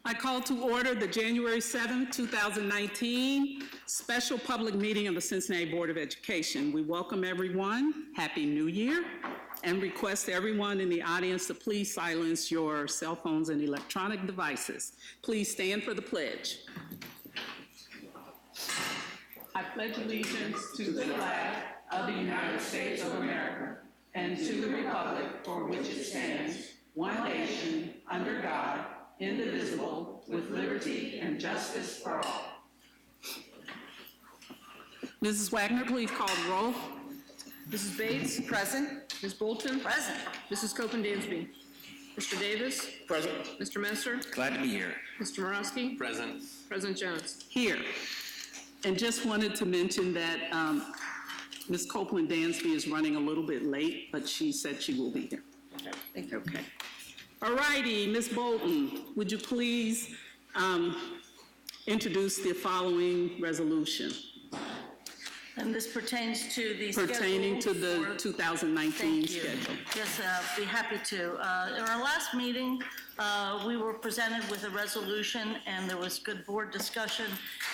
I call to order the January 7th, 2019 special public meeting of the Cincinnati Board of Education. We welcome everyone. Happy New Year, and request everyone in the audience to please silence your cell phones and electronic devices. Please stand for the pledge. I pledge allegiance to the flag of the United States of America and to the republic for which it stands, one nation, under God, indivisible, with liberty and justice for all. Mrs. Wagner, please call the roll. Mrs. Bates? Present. Ms. Bolton? Present. Mrs. Copeland-Dansby? Mr. Davis? Present. Mr. Messer? Glad to be here. Mr. Morosky? Present. President Jones? Here. And just wanted to mention that Ms. Copeland-Dansby is running a little bit late, but she said she will be here. Okay, thank you. Okay. All righty, Ms. Bolton, would you please introduce the following resolution? And this pertains to the Pertaining to the schedule 2019 schedule. Yes, be happy to. In our last meeting, we were presented with a resolution, and there was good board discussion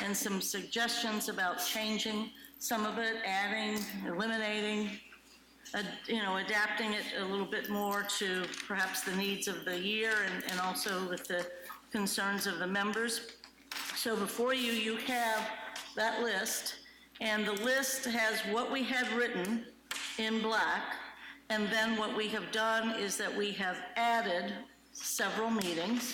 and some suggestions about changing some of it, adding, eliminating, adapting it a little bit more to perhaps the needs of the year and also with the concerns of the members. So before you, you have that list. And the list has what we had written in black, and then what we have done is that we have added several meetings,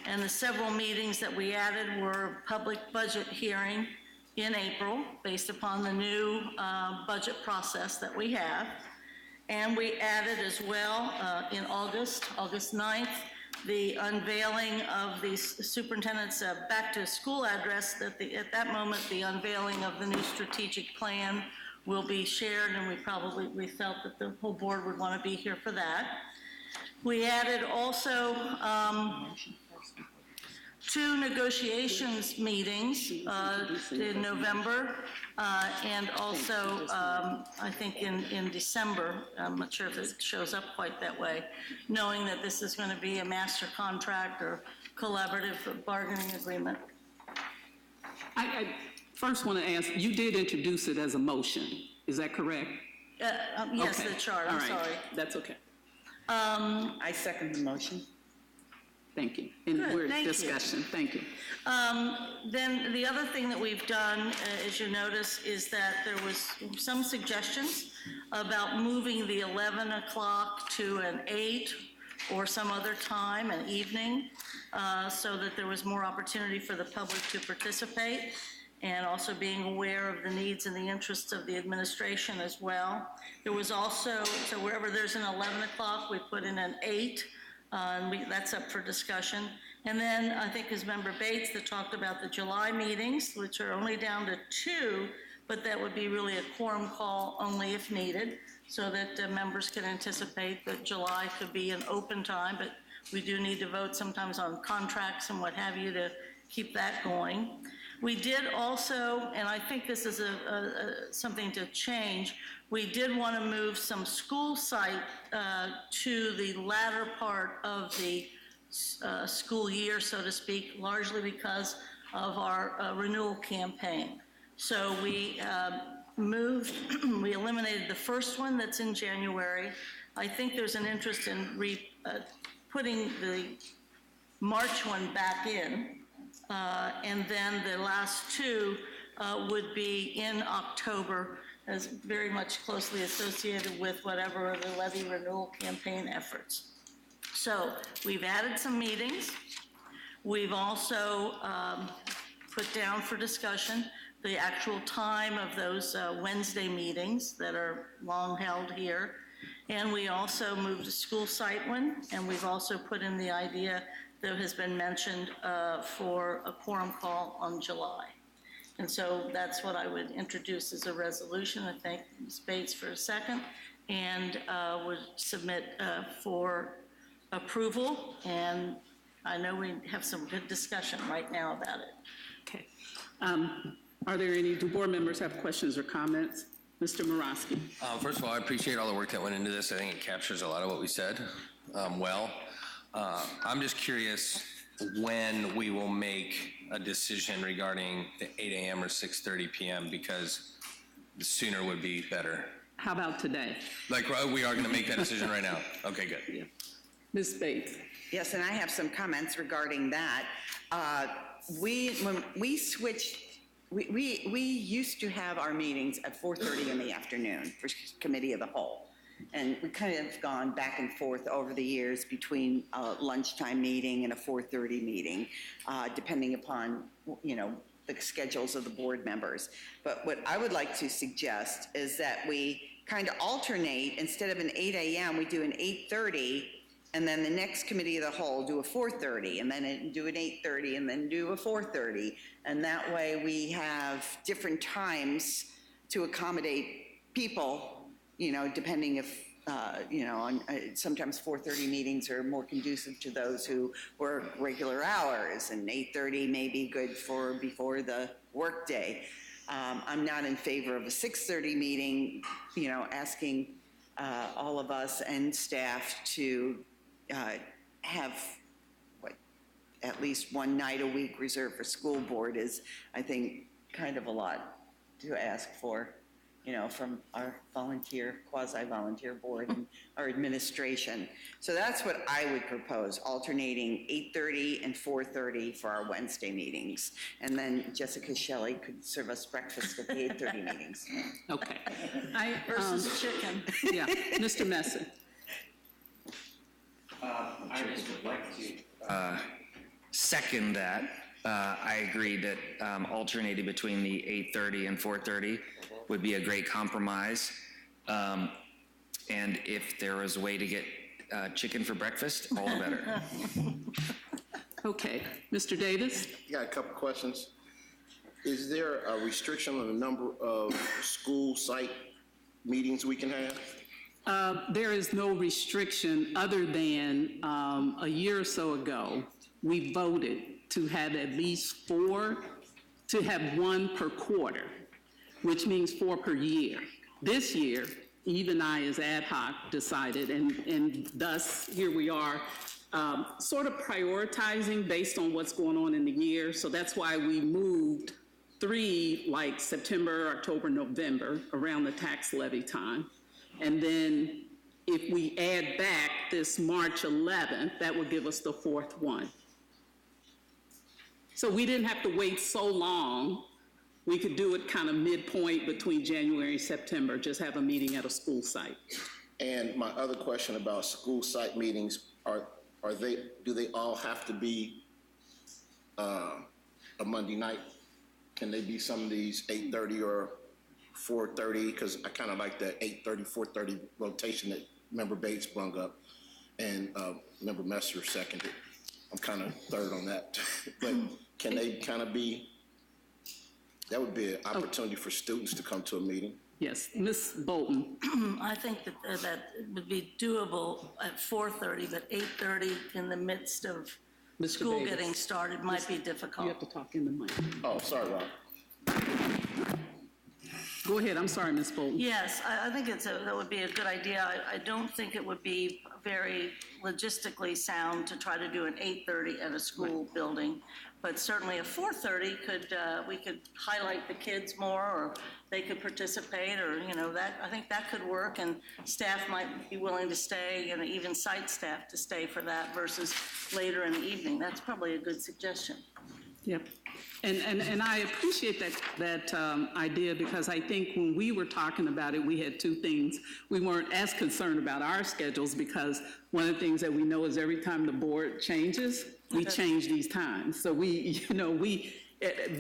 and the several meetings that we added were public budget hearing in April, based upon the new budget process that we have, and we added as well in August 9th, the unveiling of the superintendent's back to school address. At that moment, the unveiling of the new strategic plan will be shared, and we felt that the whole board would want to be here for that. We added also 2 negotiations meetings in November and also I think in December. I'm not sure if it shows up quite that way, knowing that this is going to be a master contract or collaborative bargaining agreement. I first want to ask, you did introduce it as a motion, is that correct? Yes, okay. The chart, I'm sorry. That's okay. I second the motion. Thank you. And Good, we're in thank discussion. Thank you. Then the other thing that we've done, as you notice, is that there was some suggestions about moving the 11 o'clock to an 8 or some other time, an evening, so that there was more opportunity for the public to participate, and also being aware of the needs and the interests of the administration as well. There was also, so wherever there's an 11 o'clock, we put in an 8, and that's up for discussion. And then I think it was Member Bates that talked about the July meetings, which are only down to 2, but that would be really a quorum call only if needed, so that members can anticipate that July could be an open time, but we do need to vote sometimes on contracts and what have you to keep that going. We did also, and I think this is something to change, we did want to move some school site to the latter part of the school year, so to speak, largely because of our renewal campaign. So we we eliminated the first one that's in January. I think there's an interest in putting the March one back in. And then the last 2 would be in October, as very much closely associated with whatever the levy renewal campaign efforts. So we've added some meetings. We've also put down for discussion the actual time of those Wednesday meetings that are long held here. And we also moved a school site one, and we've also put in the idea that has been mentioned for a quorum call on July. And so that's what I would introduce as a resolution. I thank Ms. Bates for a second, and would submit for approval. And I know we have some good discussion right now about it. Okay. Are there any, do board members have questions or comments? Mr. Morosky. First of all, I appreciate all the work that went into this. I think it captures a lot of what we said well. I'm just curious, when we will make a decision regarding the 8 a.m. or 6:30 p.m. because the sooner would be better. How about today? Like, we are going to make that decision right now. Okay, good. Yeah. Ms. Bates? Yes, and I have some comments regarding that. When we switched, we used to have our meetings at 4:30 in the afternoon for committee of the whole. And we kind of gone back and forth over the years between a lunchtime meeting and a 4:30 meeting, depending upon, the schedules of the board members. But what I would like to suggest is that we kind of alternate. Instead of an 8 a.m., we do an 8:30, and then the next committee of the whole do a 4:30, and then do an 8:30, and then do a 4:30. And that way we have different times to accommodate people, depending if, sometimes 4:30 meetings are more conducive to those who work regular hours, and 8:30 may be good for before the workday. I'm not in favor of a 6:30 meeting, asking all of us and staff to have at least one night a week reserved for school board is, I think, kind of a lot to ask for, from our quasi-volunteer board and our administration. So that's what I would propose, alternating 8:30 and 4:30 for our Wednesday meetings. And then Jessica Shelley could serve us breakfast at the 8:30 meetings. Okay. Versus chicken. Yeah, Mr. Messer. I just would like to second that. I agree that alternating between the 8:30 and 4:30 would be a great compromise. And if there was a way to get chicken for breakfast, all the better. Okay, Mr. Davis? Got a couple questions. Is there a restriction on the number of school site meetings we can have? There is no restriction other than a year or so ago, we voted to have at least 4, to have 1 per quarter, which means 4 per year. This year, Eve and I as ad hoc decided, and thus here we are, sort of prioritizing based on what's going on in the year. So that's why we moved 3, like September, October, November, around the tax levy time. And then if we add back this March 11th, that would give us the 4th one. So we didn't have to wait so long. We could do it kind of midpoint between January and September, just have a meeting at a school site. And my other question about school site meetings, do they all have to be a Monday night? Can they be some of these 8:30 or 4:30? Because I kind of like that 8:30, 4:30 rotation that Member Bates brung up, and Member Messer seconded. I'm kind of third on that. But can they kind of be, that would be an opportunity for students to come to a meeting? Yes, Ms. Bolton. I think that would be doable at 4:30, but 8:30 in the midst of Mr. school Davis. getting started might be You difficult. have to talk in the mic. Oh, sorry, Rob. Go ahead, I'm sorry, Ms. Bolton. Yes, I think that would be a good idea. I don't think it would be very logistically sound to try to do an 8:30 at a school building, but certainly a 4:30 we could highlight the kids more, or they could participate, or, I think that could work, and staff might be willing to stay, and even site staff to stay for that versus later in the evening. That's probably a good suggestion. Yep. And I appreciate that idea, because I think when we were talking about it, we had 2 things. We weren't as concerned about our schedules, because one of the things that we know is every time the board changes, we change these times. So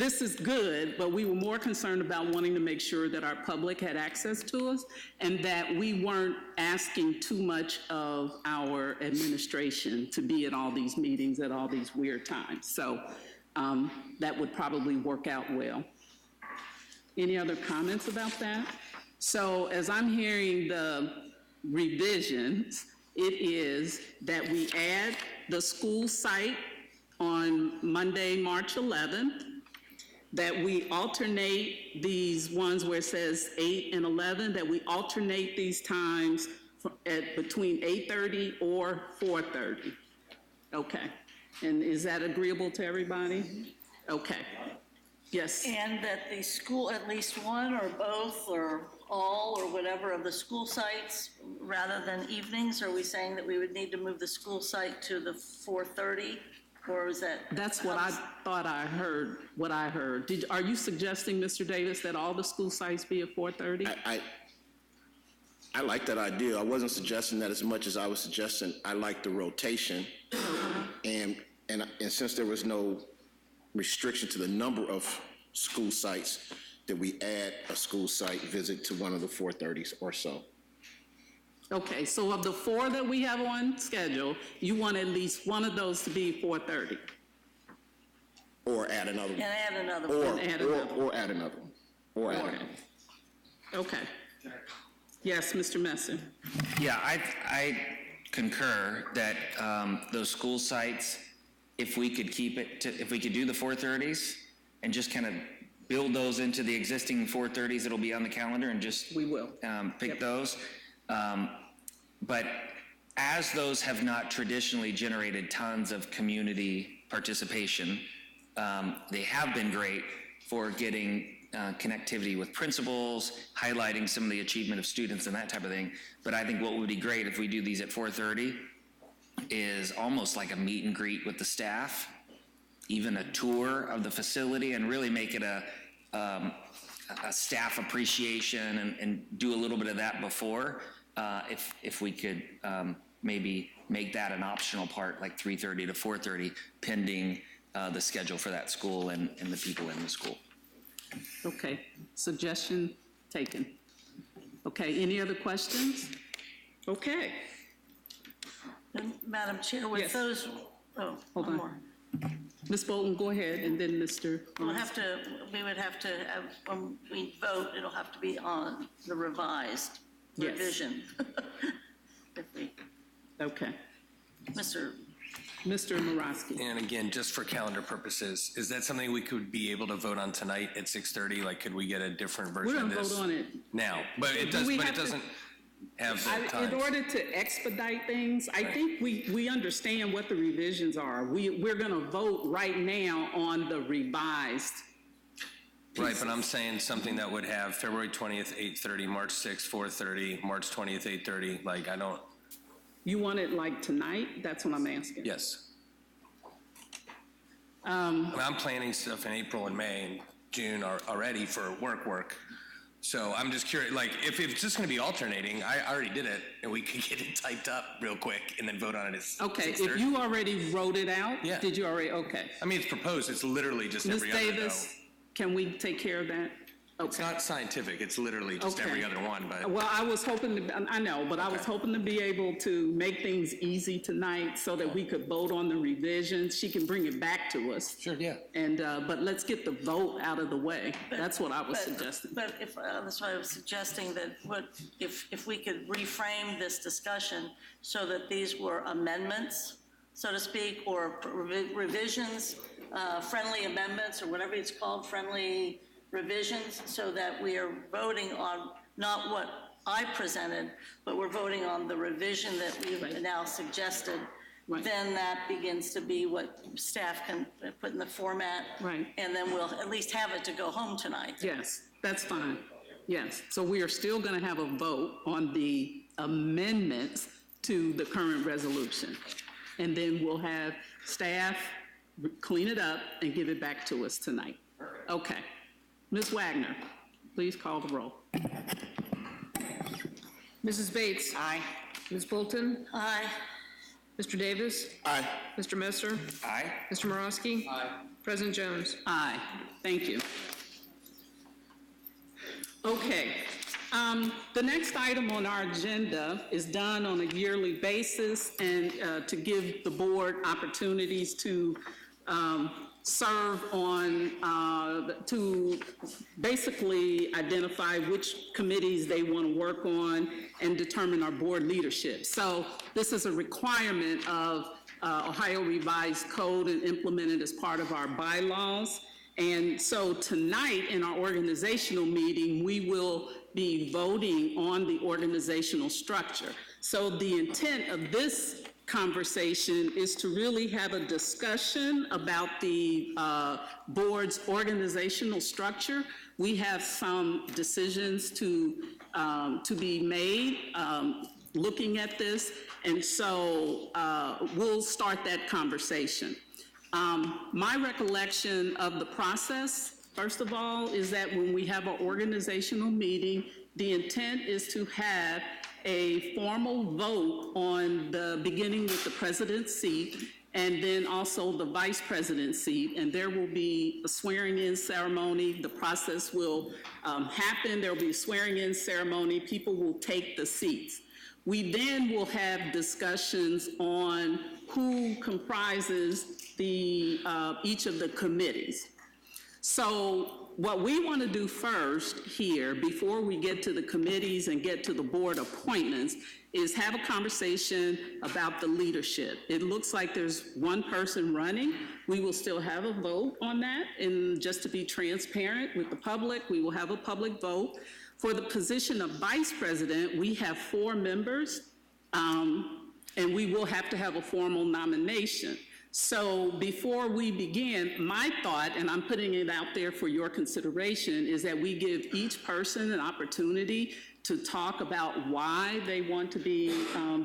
this is good, but we were more concerned about wanting to make sure that our public had access to us, and that we weren't asking too much of our administration to be at all these meetings at all these weird times. So that would probably work out well. Any other comments about that? So as I'm hearing the revisions, it is that we add the school site on Monday, March 11th, that we alternate these ones where it says 8 and 11, that we alternate these times between 8:30 or 4:30. Okay. And is that agreeable to everybody? Okay. Yes, And that the school, at least one or both or all or whatever of the school sites, rather than evenings, are we saying that we would need to move the school site to the 4:30? Or is that? that's what I thought I heard, what I heard. Are you suggesting, Mr. Davis, that all the school sites be at 4:30? I like that idea. I wasn't suggesting that as much as I was suggesting I like the rotation. And since there was no restriction to the number of school sites, that we add a school site visit to one of the 4:30s or so. Okay, so of the 4 that we have on schedule, you want at least one of those to be 4:30? Or add another one. And add another Or, one. add another or add another one. Or add another one. Okay. Yes, Mr. Messer? Yeah, I concur that those school sites, if we could keep it to, if we could do the 4:30s and just kind of build those into the existing 4:30s that'll be on the calendar and just We will. pick those. But as those have not traditionally generated tons of community participation, they have been great for getting connectivity with principals, highlighting some of the achievement of students and that type of thing. But I think what would be great if we do these at 4:30 is almost like a meet and greet with the staff, even a tour of the facility, and really make it a staff appreciation and do a little bit of that before. If we could maybe make that an optional part, like 3:30 to 4:30, pending the schedule for that school and the people in the school. Okay, suggestion taken. Okay, any other questions? Okay, And Madam Chair, with Yes. those, oh, Hold one on. more. Ms. Bolton, go ahead, and then Mr. We would have to, when we vote, it'll have to be on the revised Yes. revision. If we, Okay, Mr. Morosky. And again, just for calendar purposes, is that something we could be able to vote on tonight at 6:30? Like, could we get a different We're version of gonna this? vote on it. Now, but it Do we does, but have it to- doesn't have the In times. order to expedite things, I think we understand what the revisions are. We're gonna vote right now on the revised. Right, but I'm saying something that would have February 20th, 8:30, March 6th, 4:30, March 20th, 8:30, like, I don't, You want it like tonight? That's what I'm asking. yes. I mean, I'm planning stuff in April and May and June already for work. So I'm just curious, like, if it's just gonna be alternating, I already did it, and we could get it typed up real quick and then vote on it at 6:30. Okay, if you already wrote it out? Yeah. Did you already, okay. I mean, it's proposed, it's literally just Ms. every other Davis, can we take care of that? It's Okay. not scientific, it's literally just Okay. every other one, but. Well, I was hoping to, I know, but I was Okay. hoping to be able to make things easy tonight so that we could vote on the revisions. She can bring it back to us. Sure, yeah. And, but let's get the vote out of the way. That's what I was suggesting. But if, that's why I was suggesting that if we could reframe this discussion so that these were amendments, so to speak, or revisions, friendly amendments, or whatever it's called, friendly revisions, so that we are voting on not what I presented, but we're voting on the revision that we've Right. now suggested. Right. Then that begins to be what staff can put in the format. Right. And then we'll at least have it to go home tonight. Yes, that's fine. Yes, so we are still going to have a vote on the amendments to the current resolution. And then we'll have staff clean it up and give it back to us tonight. Okay. Ms. Wagner, please call the roll. Mrs. Bates? Aye. Ms. Bolton? Aye. Mr. Davis? Aye. Mr. Messer? Aye? Mr. Morosky? Aye. President Jones? Aye, thank you. Okay, the next item on our agenda is done on a yearly basis and to give the board opportunities to serve on, to basically identify which committees they want to work on and determine our board leadership. So this is a requirement of Ohio Revised Code and implemented as part of our bylaws. And so tonight in our organizational meeting, we will be voting on the organizational structure. So the intent of this conversation is to really have a discussion about the board's organizational structure. We have some decisions to be made looking at this, and so we'll start that conversation. My recollection of the process, first of all, is that when we have an organizational meeting, the intent is to have a formal vote on the beginning with the president's seat and then also the vice president's seat, and there will be a swearing-in ceremony. The process will happen. There will be a swearing-in ceremony. People will take the seats. We then will have discussions on who comprises the each of the committees. So what we want to do first here, before we get to the committees and get to the board appointments, is have a conversation about the leadership. It looks like there's one person running. We will still have a vote on that, and just to be transparent with the public, we will have a public vote. For the position of vice president, we have 4 members, and we will have to have a formal nomination. So before we begin, my thought, and I'm putting it out there for your consideration, is that we give each person an opportunity to talk about why they want to be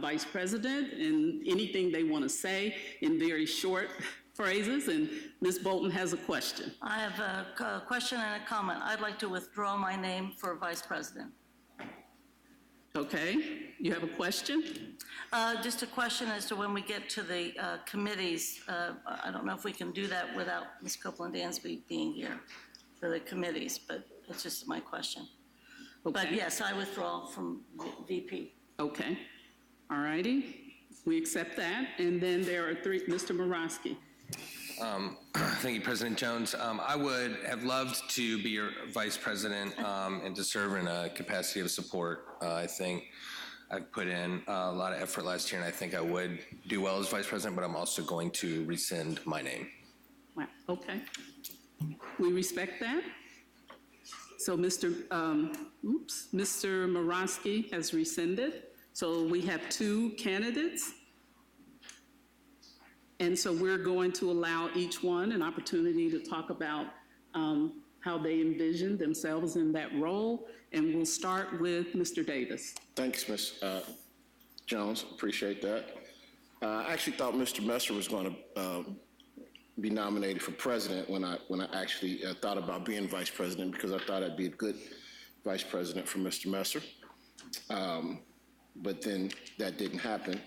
vice president and anything they want to say in very short phrases. And Ms. Bolton has a question. I have a question and a comment. I'd like to withdraw my name for vice president. Okay, you have a question? Just a question as to when we get to the committees. I don't know if we can do that without Ms. Copeland-Dansby being here for the committees, but it's just my question. But Okay. yes, I withdraw from VP. Okay, all righty, we accept that. And then there are 3, Mr. Morosky. Thank you, President Jones. I would have loved to be your vice president and to serve in a capacity of support. I think I've put in a lot of effort last year, and I think I would do well as vice president, but I'm also going to rescind my name. Wow, okay. We respect that. So Mr. Morosky has rescinded. So we have 2 candidates. And so we're going to allow each one an opportunity to talk about how they envision themselves in that role. And we'll start with Mr. Davis. Thanks, Ms. Jones, appreciate that. I actually thought Mr. Messer was going to be nominated for president when I actually thought about being vice president, because I thought I'd be a good vice president for Mr. Messer. But then that didn't happen.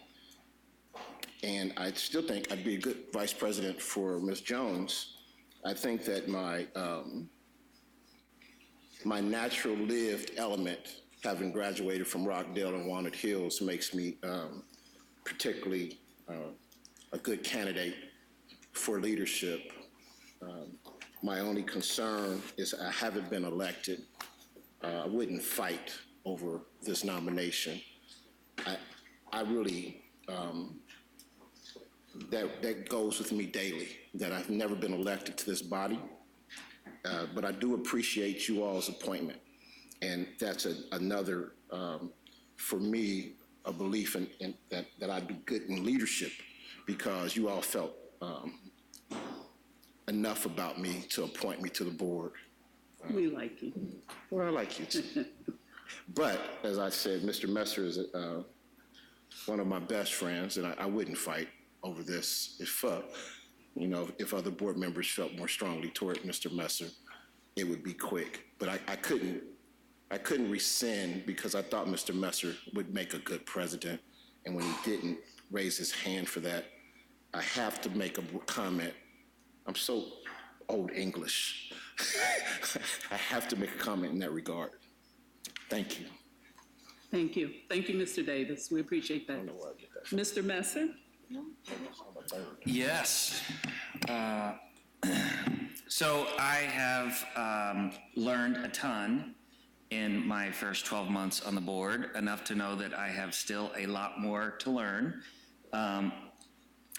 And I still think I'd be a good vice president for Ms. Jones. I think that my natural lived element, having graduated from Rockdale and Walnut Hills, makes me particularly a good candidate for leadership. My only concern is I haven't been elected. I wouldn't fight over this nomination. I really, that goes with me daily, that I've never been elected to this body, but I do appreciate you all's appointment. And that's another, for me, a belief in that I'd be good in leadership, because you all felt enough about me to appoint me to the board. We like you. Well, I like you too. But as I said, Mr. Messer is one of my best friends, and I wouldn't fight over this if other board members felt more strongly toward Mr. Messer. It would be quick, but I couldn't rescind, because I thought Mr. Messer would make a good president, and when he didn't raise his hand for that, I have to make a comment. I'm so old English. I have to make a comment in that regard. Thank you. Thank you. Thank you, Mr. Davis. We appreciate that. Mr. Messer? Yes. So I have learned a ton in my first 12 months on the board, enough to know that I have still a lot more to learn,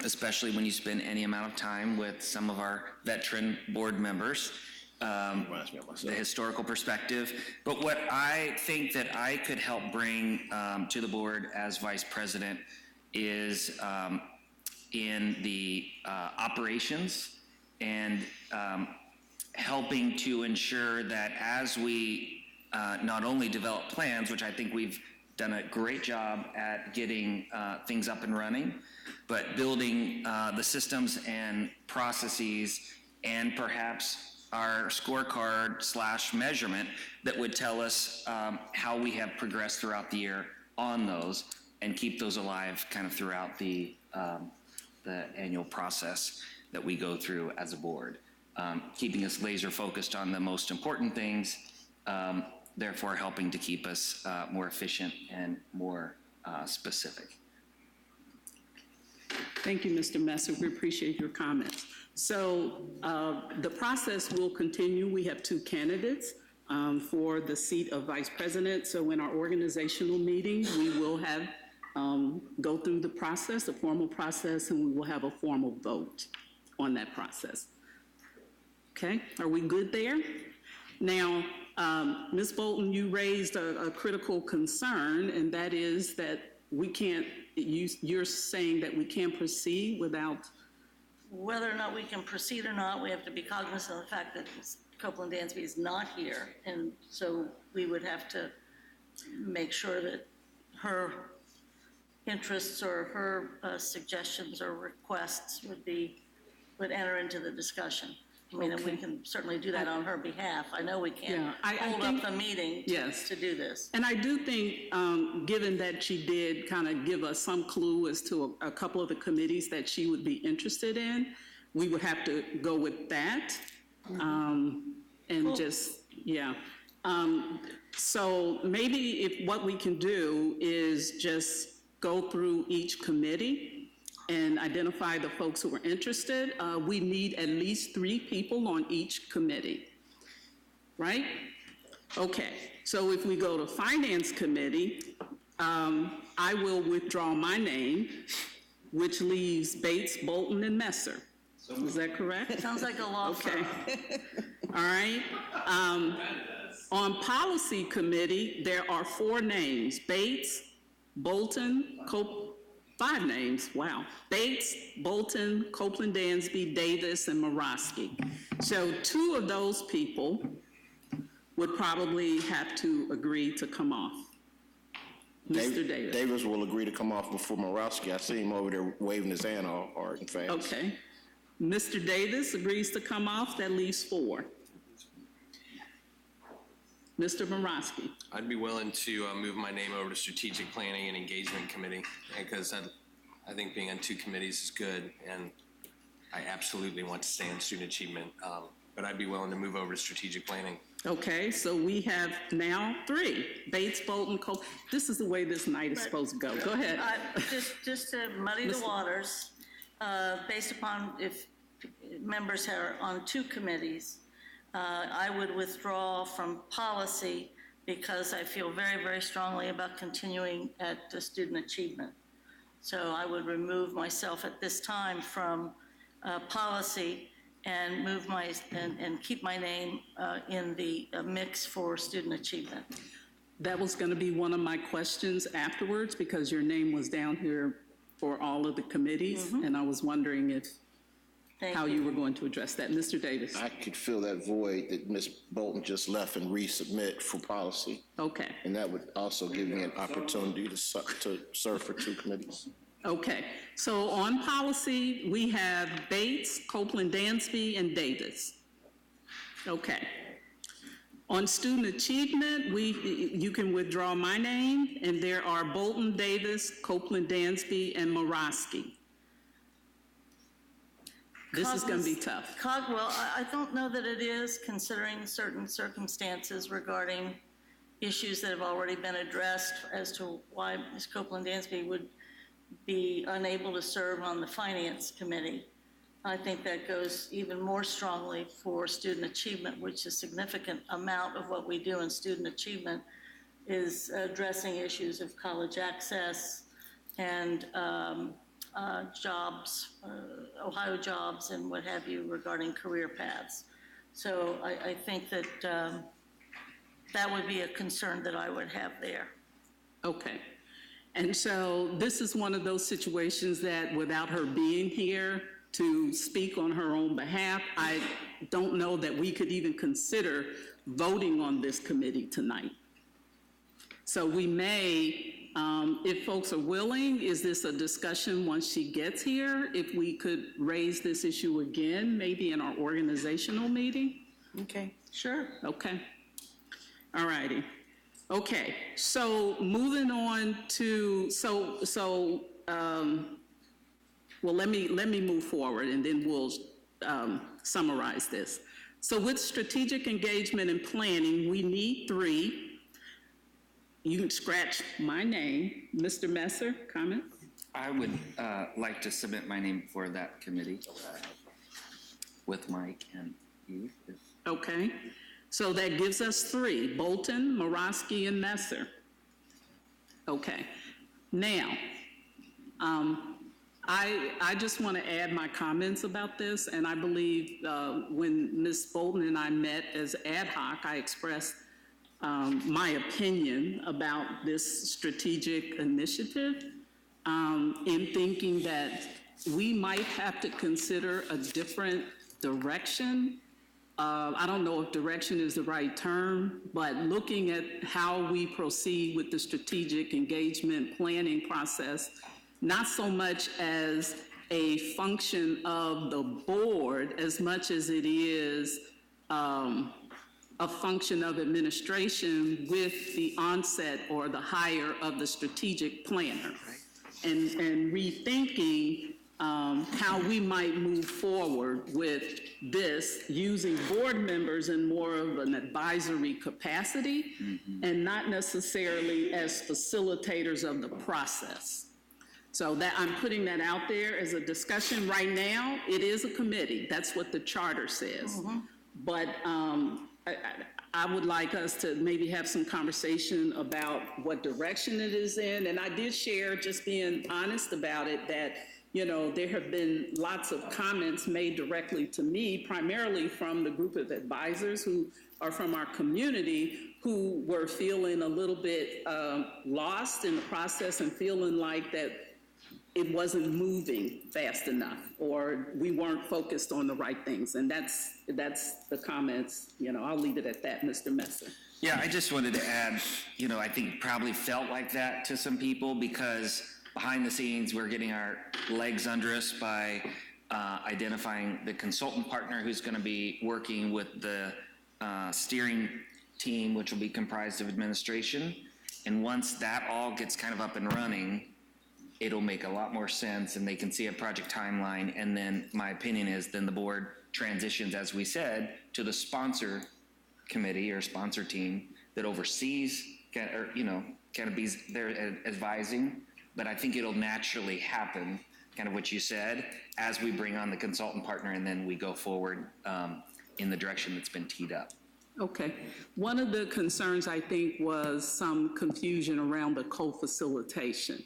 especially when you spend any amount of time with some of our veteran board members. The historical perspective. But what I think that I could help bring to the board as vice president is in the operations and helping to ensure that as we not only develop plans, which I think we've done a great job at getting things up and running, but building the systems and processes and perhaps our scorecard / measurement that would tell us how we have progressed throughout the year on those and keep those alive kind of throughout the annual process that we go through as a board. Keeping us laser focused on the most important things, therefore helping to keep us more efficient and more specific. Thank you, Mr. Messer. We appreciate your comments. So the process will continue. We have 2 candidates for the seat of vice president. So in our organizational meeting, we will have go through the process, the formal process, and we will have a formal vote on that process. Okay, are we good there? Now, Ms. Bolton, you raised a critical concern, and that is that we can't, you're saying that we can't proceed without. Whether or not we can proceed or not, we have to be cognizant of the fact that Copeland Dansby is not here, and so we would have to make sure that her interests or her suggestions or requests would enter into the discussion. I mean, and we can certainly do that on her behalf. I know we can't hold up the meeting to do this. And I do think, given that she did kind of give us some clue as to a couple of the committees that she would be interested in, we would have to go with that. And just, so maybe if what we can do is just go through each committee and identify the folks who are interested. We need at least 3 people on each committee, right? Okay, so if we go to Finance Committee, I will withdraw my name, which leaves Bates, Bolton, and Messer. Is that correct? Sounds like a law firm. Okay, all right. On Policy Committee, there are 4 names, Bates, Bolton, 5 names, wow. Bates, Bolton, Copeland Dansby, Davis, and Morosky. So 2 of those people would probably have to agree to come off. Mr. Davis. Davis will agree to come off before Morosky. I see him over there waving his hand all hard and fast. Okay. Mr. Davis agrees to come off, that leaves 4. Mr. Morosky. I'd be willing to move my name over to Strategic Planning and Engagement Committee, because I think being on 2 committees is good, and I absolutely want to stay in student achievement, but I'd be willing to move over to Strategic Planning. Okay, so we have now 3, Bates, Bolton, this is the way this night is supposed to go. Go ahead. Just to muddy the waters, based upon if members are on 2 committees, I would withdraw from policy because I feel very, very strongly about continuing at the student achievement. So I would remove myself at this time from policy and move and keep my name in the mix for student achievement. That was going to be one of my questions afterwards, because your name was down here for all of the committees, and I was wondering how you were going to address that. Mr. Davis. I could fill that void that Ms. Bolton just left and resubmit for policy. Okay. And that would also give me an opportunity to serve for 2 committees. Okay. So on policy, we have Bates, Copeland Dansby, and Davis. Okay. On student achievement, you can withdraw my name, and there are Bolton, Davis, Copeland Dansby, and Morosky. This is going to be tough. Well, I don't know that it is, considering certain circumstances regarding issues that have already been addressed as to why Ms. Copeland Dansby would be unable to serve on the Finance Committee. I think that goes even more strongly for student achievement, which is a significant amount of what we do in student achievement is addressing issues of college access and jobs, Ohio jobs and what have you regarding career paths. So I think that that would be a concern that I would have there. Okay. And so this is one of those situations that without her being here to speak on her own behalf, I don't know that we could even consider voting on this committee tonight. So we may, if folks are willing, is this a discussion once she gets here? If we could raise this issue again, maybe in our organizational meeting? Okay. Sure. Okay. All righty. Okay, so moving on to, well, let me move forward and then we'll summarize this. So with strategic engagement and planning, we need 3. You can scratch my name. Mr. Messer, comment? I would like to submit my name for that committee with Mike and Eve. Okay, so that gives us 3, Bolton, Morosky, and Messer. Okay, now, I just want to add my comments about this, and I believe when Ms. Bolton and I met as ad hoc, I expressed my opinion about this strategic initiative in thinking that we might have to consider a different direction. I don't know if direction is the right term, but looking at how we proceed with the strategic engagement planning process, not so much as a function of the board as much as it is a function of administration with the onset or the hire of the strategic planner. And rethinking how we might move forward with this using board members in more of an advisory capacity and not necessarily as facilitators of the process. So that I'm putting that out there as a discussion right now. It is a committee. That's what the charter says. But I would like us to maybe have some conversation about what direction it is in. And I did share, just being honest about it, that you know, there have been lots of comments made directly to me, primarily from the group of advisors who are from our community, who were feeling a little bit lost in the process and feeling like that it wasn't moving fast enough, or we weren't focused on the right things. And that's the comments. You know, I'll leave it at that, Mr. Messer. Yeah, I just wanted to add, you know, I think it probably felt like that to some people because behind the scenes, we're getting our legs under us by identifying the consultant partner who's going to be working with the steering team, which will be comprised of administration. And once that all gets kind of up and running, it'll make a lot more sense and they can see a project timeline. And then my opinion is then the board transitions, as we said, to the sponsor committee or sponsor team that oversees, or, you know, kind of be there advising. But I think it'll naturally happen, kind of what you said, as we bring on the consultant partner and then we go forward in the direction that's been teed up. Okay. One of the concerns, I think, was some confusion around the co-facilitation.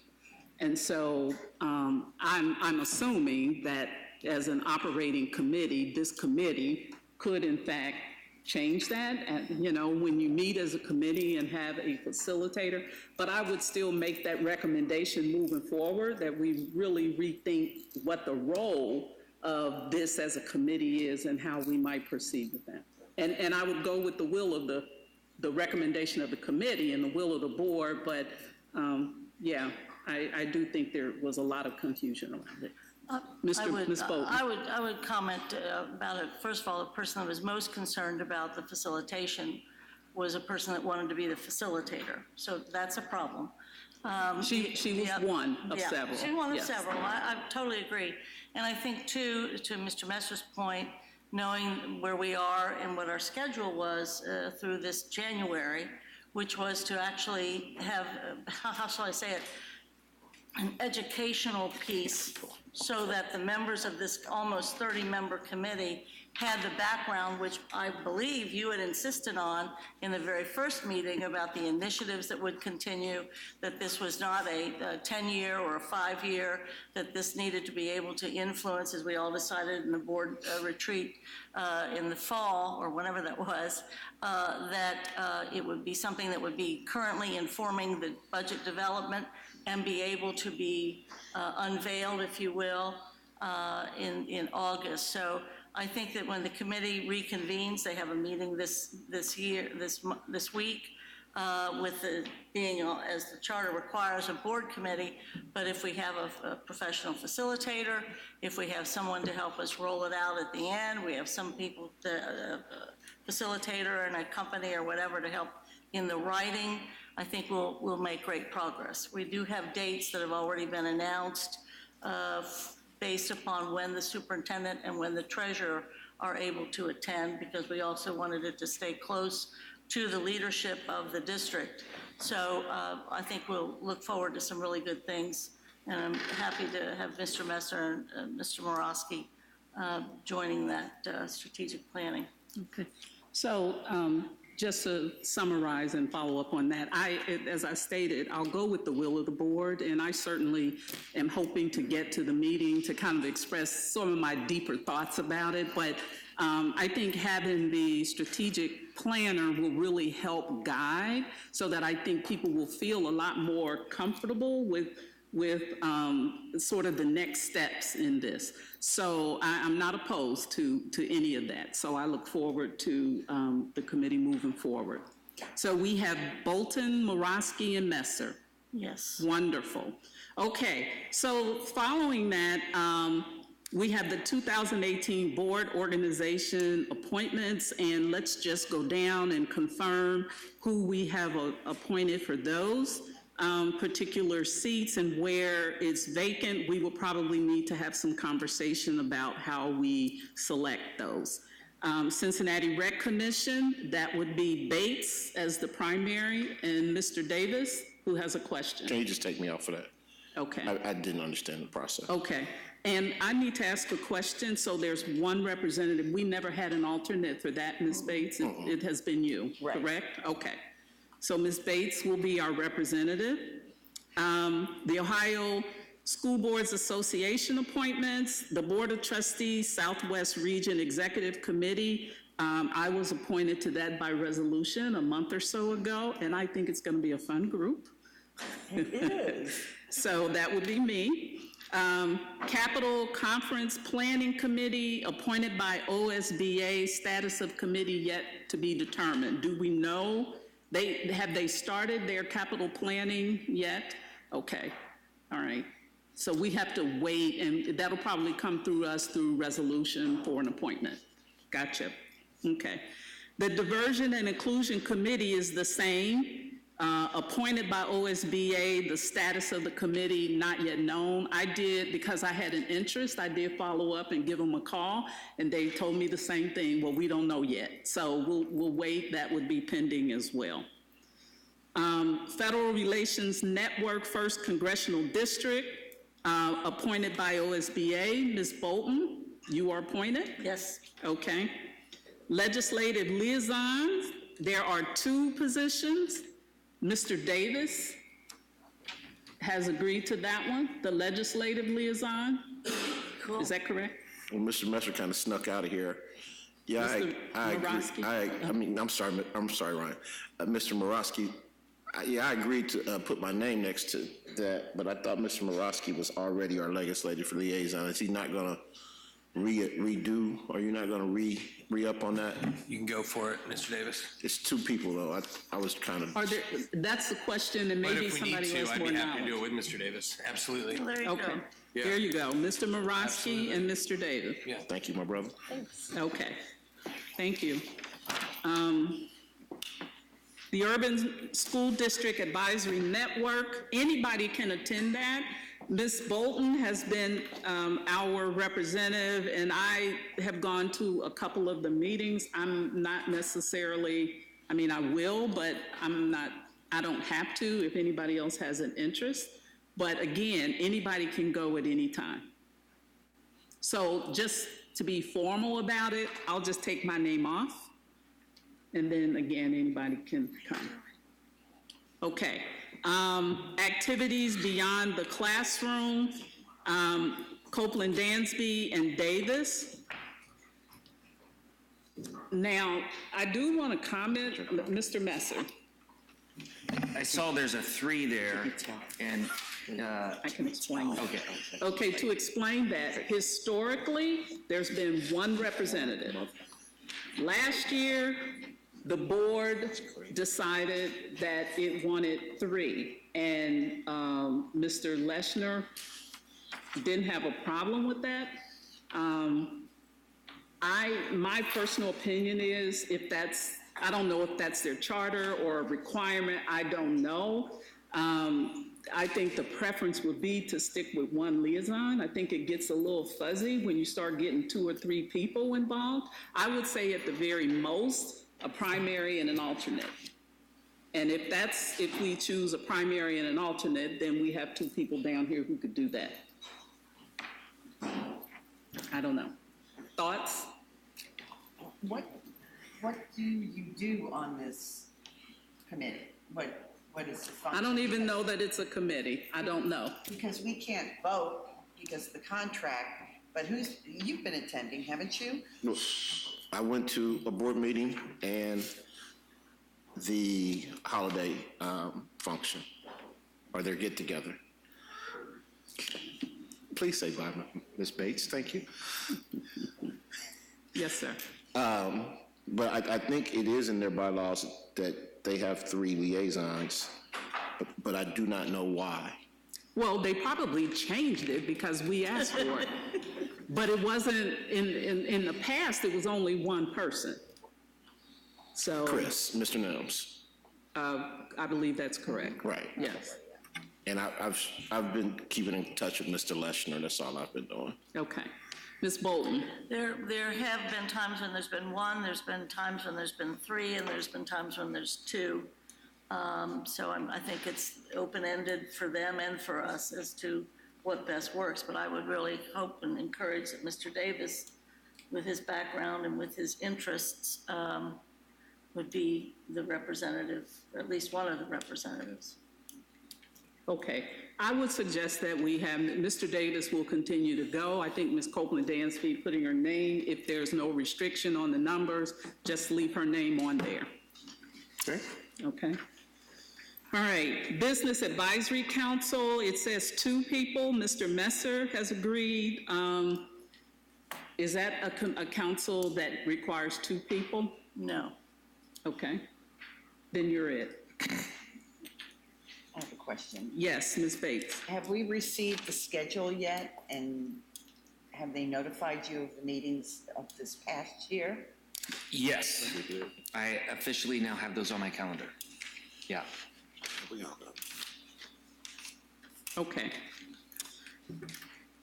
And so I'm assuming that as an operating committee, this committee could in fact change that, and, you know, when you meet as a committee and have a facilitator. But I would still make that recommendation moving forward, that we really rethink what the role of this as a committee is and how we might proceed with that. And I would go with the will of the recommendation of the committee and the will of the board, but yeah, I do think there was a lot of confusion around it. Ms. Bolton. I would comment about it. First of all, the person that was most concerned about the facilitation was a person that wanted to be the facilitator. So that's a problem. She was one of several. She was one of Yes. several. I totally agree. And I think, too, to Mr. Messer's point, knowing where we are and what our schedule was through this January, which was to actually have, how shall I say it, an educational piece so that the members of this almost 30-member committee had the background, which I believe you had insisted on in the very first meeting about the initiatives that would continue, that this was not a 10-year or a 5-year, that this needed to be able to influence, as we all decided in the board retreat in the fall, or whenever that was, that it would be something that would be currently informing the budget development and be able to be unveiled, if you will, in August. So I think that when the committee reconvenes, they have a meeting this week, with the being, as the charter requires, a board committee, but if we have a professional facilitator, if we have someone to help us roll it out at the end, we have some people, facilitator and a company or whatever to help in the writing, I think we'll make great progress. We do have dates that have already been announced based upon when the superintendent and when the treasurer are able to attend, because we also wanted it to stay close to the leadership of the district. So I think we'll look forward to some really good things, and I'm happy to have Mr. Messer and Mr. Morosky joining that strategic planning. Okay. So just to summarize and follow up on that, as I stated, I'll go with the will of the board, and I certainly am hoping to get to the meeting to kind of express some of my deeper thoughts about it, but I think having the strategic planner will really help guide, so that I think people will feel a lot more comfortable with sort of the next steps in this. So I'm not opposed to any of that. So I look forward to the committee moving forward. So we have Bolton, Morosky, and Messer. Yes. Wonderful. Okay, so following that, we have the 2018 board organization appointments, and let's just go down and confirm who we have appointed for those particular seats, and where it's vacant, we will probably need to have some conversation about how we select those. Cincinnati Rec Commission, that would be Bates as the primary, and Mr. Davis, who has a question. Can you just take me off of that? Okay. I didn't understand the process. Okay, and I need to ask a question. So there's one representative. We never had an alternate for that, Ms. Bates. It has been you, correct? Okay. So Ms. Bates will be our representative. The Ohio School Boards Association appointments, the Board of Trustees, Southwest Region Executive Committee. I was appointed to that by resolution a month or so ago, and I think it's going to be a fun group. It is. So that would be me. Capital Conference Planning Committee, appointed by OSBA, status of committee yet to be determined. Do we know, have they started their capital planning yet? Okay, all right. So we have to wait, and that'll probably come through us through resolution for an appointment. Gotcha, okay. The Diversion and Inclusion Committee is the same. Appointed by OSBA, the status of the committee not yet known. I did, because I had an interest, I did follow up and give them a call, and they told me the same thing. Well, we don't know yet, so we'll wait. That would be pending as well. Federal Relations Network, 1st Congressional District, appointed by OSBA. Ms. Bolton, you are appointed? Yes. Okay. Legislative Liaisons, there are 2 positions. Mr. Davis has agreed to that one, the legislative liaison. Cool. Is that correct? Well, Mr. Messer kind of snuck out of here. Yeah, Mr. I agree. Morosky? I'm sorry, Ryan. Mr. Morosky, I agreed to put my name next to that, but I thought Mr. Morosky was already our legislative liaison. Is he not going to redo? Are you not going to re-up on that? You can go for it, Mr. Davis. It's 2 people, though. I was kind of... That's the question, and But maybe if we need somebody to, has I'd more be happy to do knowledge. it with Mr. Davis. Absolutely. Well, there you Okay, go. Yeah. there you go. Mr. Morosky and Mr. Davis. Yeah. Thank you, my brother. Okay, thank you. The Urban School District Advisory Network, anybody can attend that. Ms. Bolton has been our representative, and I have gone to a couple of the meetings. I'm not necessarily, I mean, I will, but I don't have to if anybody else has an interest. But again, anybody can go at any time. So just to be formal about it, I'll just take my name off. And then again, anybody can come. Okay. Activities beyond the classroom, Copeland Dansby and Davis. Now, I do want to comment, Mr. Messer. I saw there's a 3 there, and, I can explain that. okay. Okay, to explain that, historically, there's been one representative. Last year, the board decided that it wanted 3, and Mr. Leshner didn't have a problem with that. My personal opinion is I don't know if that's their charter or a requirement, I don't know. I think the preference would be to stick with one liaison. I think it gets a little fuzzy when you start getting 2 or 3 people involved. I would say at the very most, a primary and an alternate. And if we choose a primary and an alternate, then we have 2 people down here who could do that. I don't know. Thoughts? What do you do on this committee? What is the function? I don't even know that it's a committee. I don't know. Because we can't vote because of the contract, but you've been attending, haven't you? No, I went to a board meeting and the holiday function, or their get-together. Please say bye, Ms. Bates, thank you. Yes, sir. But I think it is in their bylaws that they have 3 liaisons, but I do not know why. Well, they probably changed it because we asked for it. But it wasn't, in the past, it was only 1 person. So. Chris, Mr. Nelms. I believe that's correct. Right. Yes. And I've been keeping in touch with Mr. Leshner, that's all I've been doing. Okay. Ms. Bolton? There have been times when there's been 1, there's been times when there's been 3, and there's been times when there's 2. So I think it's open-ended for them and for us as to what best works, but I would really hope and encourage that Mr. Davis, with his background and with his interests, would be the representative, or at least one of the representatives. Okay. I would suggest that we have, Mr. Davis will continue to go. I think Ms. Copeland Dansby putting her name, if there's no restriction on the numbers, just leave her name on there. Okay. Okay. All right, Business Advisory Council, it says 2 people. Mr. Messer has agreed. Is that a council that requires 2 people? No. Okay, then you're it. I have a question. Yes, Ms. Bates. Have we received the schedule yet, and have they notified you of the meetings of this past year? Yes, I officially now have those on my calendar. Yeah. Okay.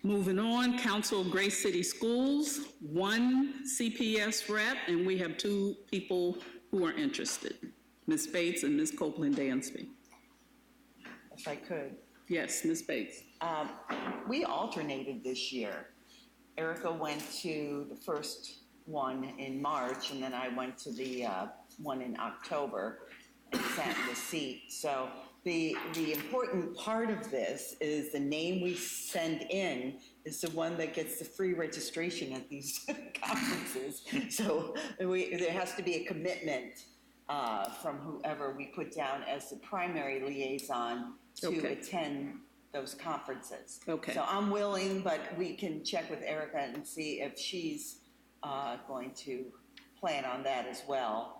Moving on, Council of Gray City Schools, 1 CPS rep, and we have 2 people who are interested, Ms. Bates and Ms. Copeland Dansby. If I could. Yes, Ms. Bates. We alternated this year. Erica went to the first one in March, and then I went to the one in October and sat in the seat. So the important part of this is the name we send in is the one that gets the free registration at these conferences. So there has to be a commitment from whoever we put down as the primary liaison to attend those conferences. Okay. So I'm willing, but we can check with Erica and see if she's going to plan on that as well.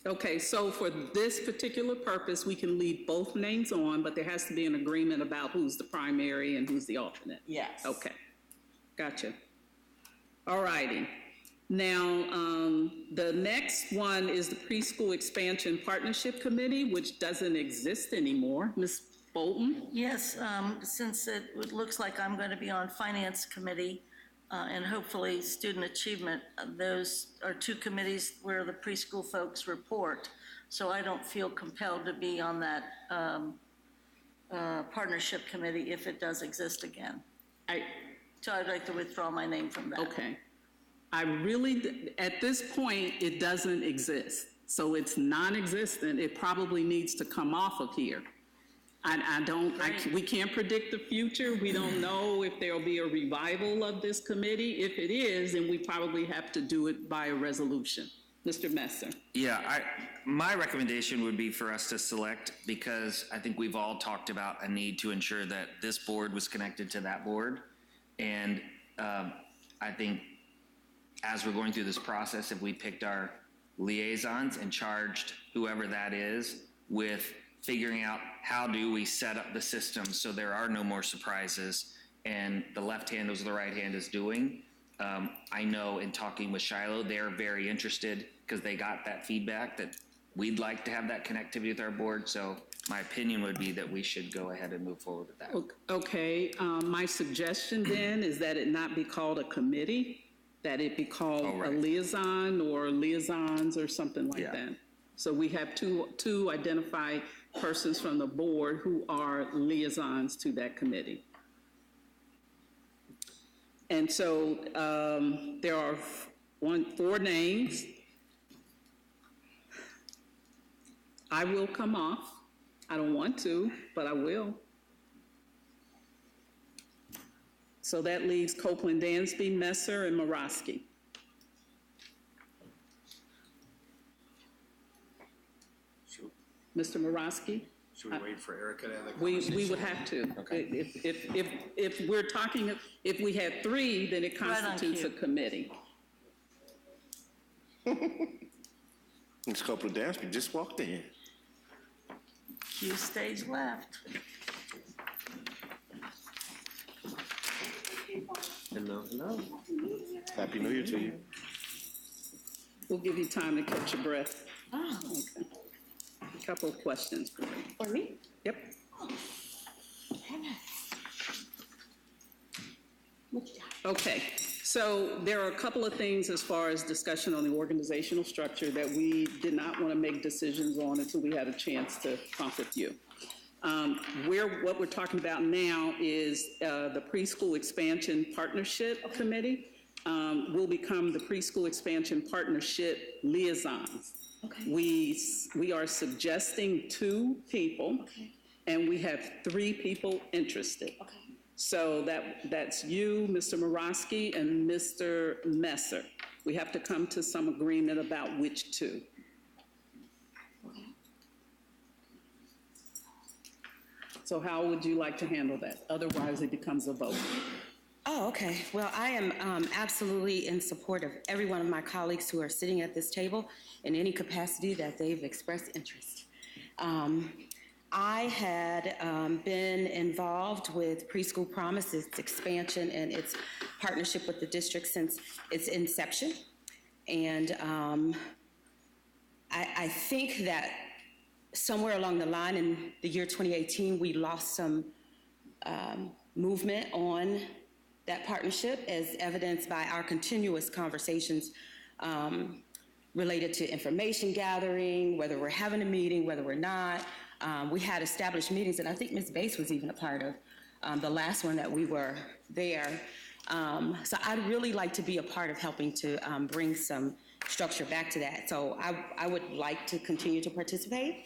Okay, so for this particular purpose, we can leave both names on, but there has to be an agreement about who's the primary and who's the alternate. Yes. Okay, gotcha. All righty. Now, the next one is the Preschool Expansion Partnership Committee, which doesn't exist anymore. Ms. Bolton? Yes, since it looks like I'm going to be on Finance Committee and hopefully Student Achievement, those are 2 committees where the preschool folks report. So I don't feel compelled to be on that partnership committee if it does exist again. So I'd like to withdraw my name from that. Okay. At this point, it doesn't exist. So it's non-existent. It probably needs to come off of here. We can't predict the future. We don't know if there'll be a revival of this committee. If it is, then we probably have to do it by a resolution. Mr. Messer. Yeah, my recommendation would be for us to select, because I think we've all talked about a need to ensure that this board was connected to that board. And I think as we're going through this process, if we picked our liaisons and charged whoever that is with figuring out how do we set up the system so there are no more surprises and the left hand knows what the right hand is doing. I know in talking with Shiloh, they're very interested because they got that feedback that we'd like to have that connectivity with our board. So my opinion would be that we should go ahead and move forward with that. Okay, my suggestion then is that it not be called a committee, that it be called a liaison or liaisons or something like that. So we have two identified persons from the board who are liaisons to that committee. And so there are 4 names. I will come off. I don't want to, but I will. So that leaves Copeland, Dansby, Messer, and Morosky. Mr. Morosky? Should we wait for Erica to have that We conversation? would have to. If we're talking, if we had 3, then it Right on constitutes a cue. committee. Ms. Copeland Dansby just walked in. Q stage left. Hello, hello. Happy New Year to you. We'll give you time to catch your breath. Okay. A couple of questions for you. For me? Yep. Okay, so there are a couple of things as far as discussion on the organizational structure that we did not want to make decisions on until we had a chance to talk with you. What we're talking about now is the Preschool Expansion Partnership Committee will become the Preschool Expansion Partnership Liaisons. Okay. We are suggesting 2 people, and we have 3 people interested. Okay. So that's you, Mr. Morosky, and Mr. Messer. We have to come to some agreement about which 2. Okay. So how would you like to handle that? Otherwise, it becomes a vote. Oh, okay. Well, I am absolutely in support of every one of my colleagues who are sitting at this table in any capacity that they've expressed interest. I had been involved with Preschool Promise, its expansion and its partnership with the district since its inception. And I think that somewhere along the line in the year 2018, we lost some movement on that partnership, as evidenced by our continuous conversations related to information gathering, whether we're having a meeting, whether we're not. We had established meetings, and I think Ms. Bates was even a part of the last one that we were there. So I'd really like to be a part of helping to bring some structure back to that. So I would like to continue to participate.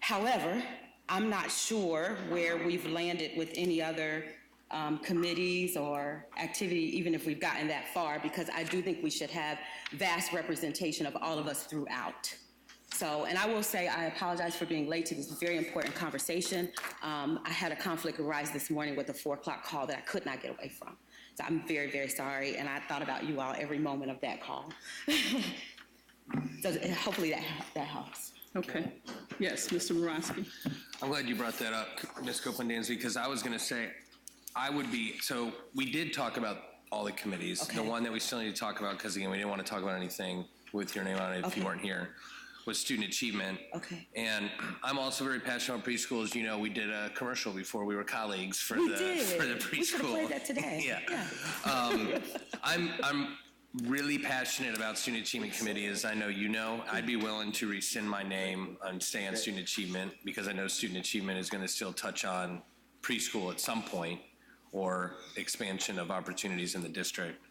However, I'm not sure where we've landed with any other committees or activity, even if we've gotten that far, because I do think we should have vast representation of all of us throughout. So, and I will say, I apologize for being late to this very important conversation. I had a conflict arise this morning with a 4 o'clock call that I could not get away from. So I'm very, very sorry, and I thought about you all every moment of that call. So hopefully that helps. Okay. Yes, Mr. Morosky. I'm glad you brought that up, Ms. Copeland-Dansby, because I was going to say, so we did talk about all the committees. Okay. The one that we still need to talk about, because again, we didn't want to talk about anything with your name on it if you weren't here, was student achievement. Okay. And I'm also very passionate about preschool. As you know, we did a commercial before we were colleagues for We the did. preschool. We should have played that today. Yeah. I'm really passionate about student achievement committee, as I know you know. I'd be willing to rescind my name and stay on student achievement, because I know student achievement is going to still touch on preschool at some point, or expansion of opportunities in the district.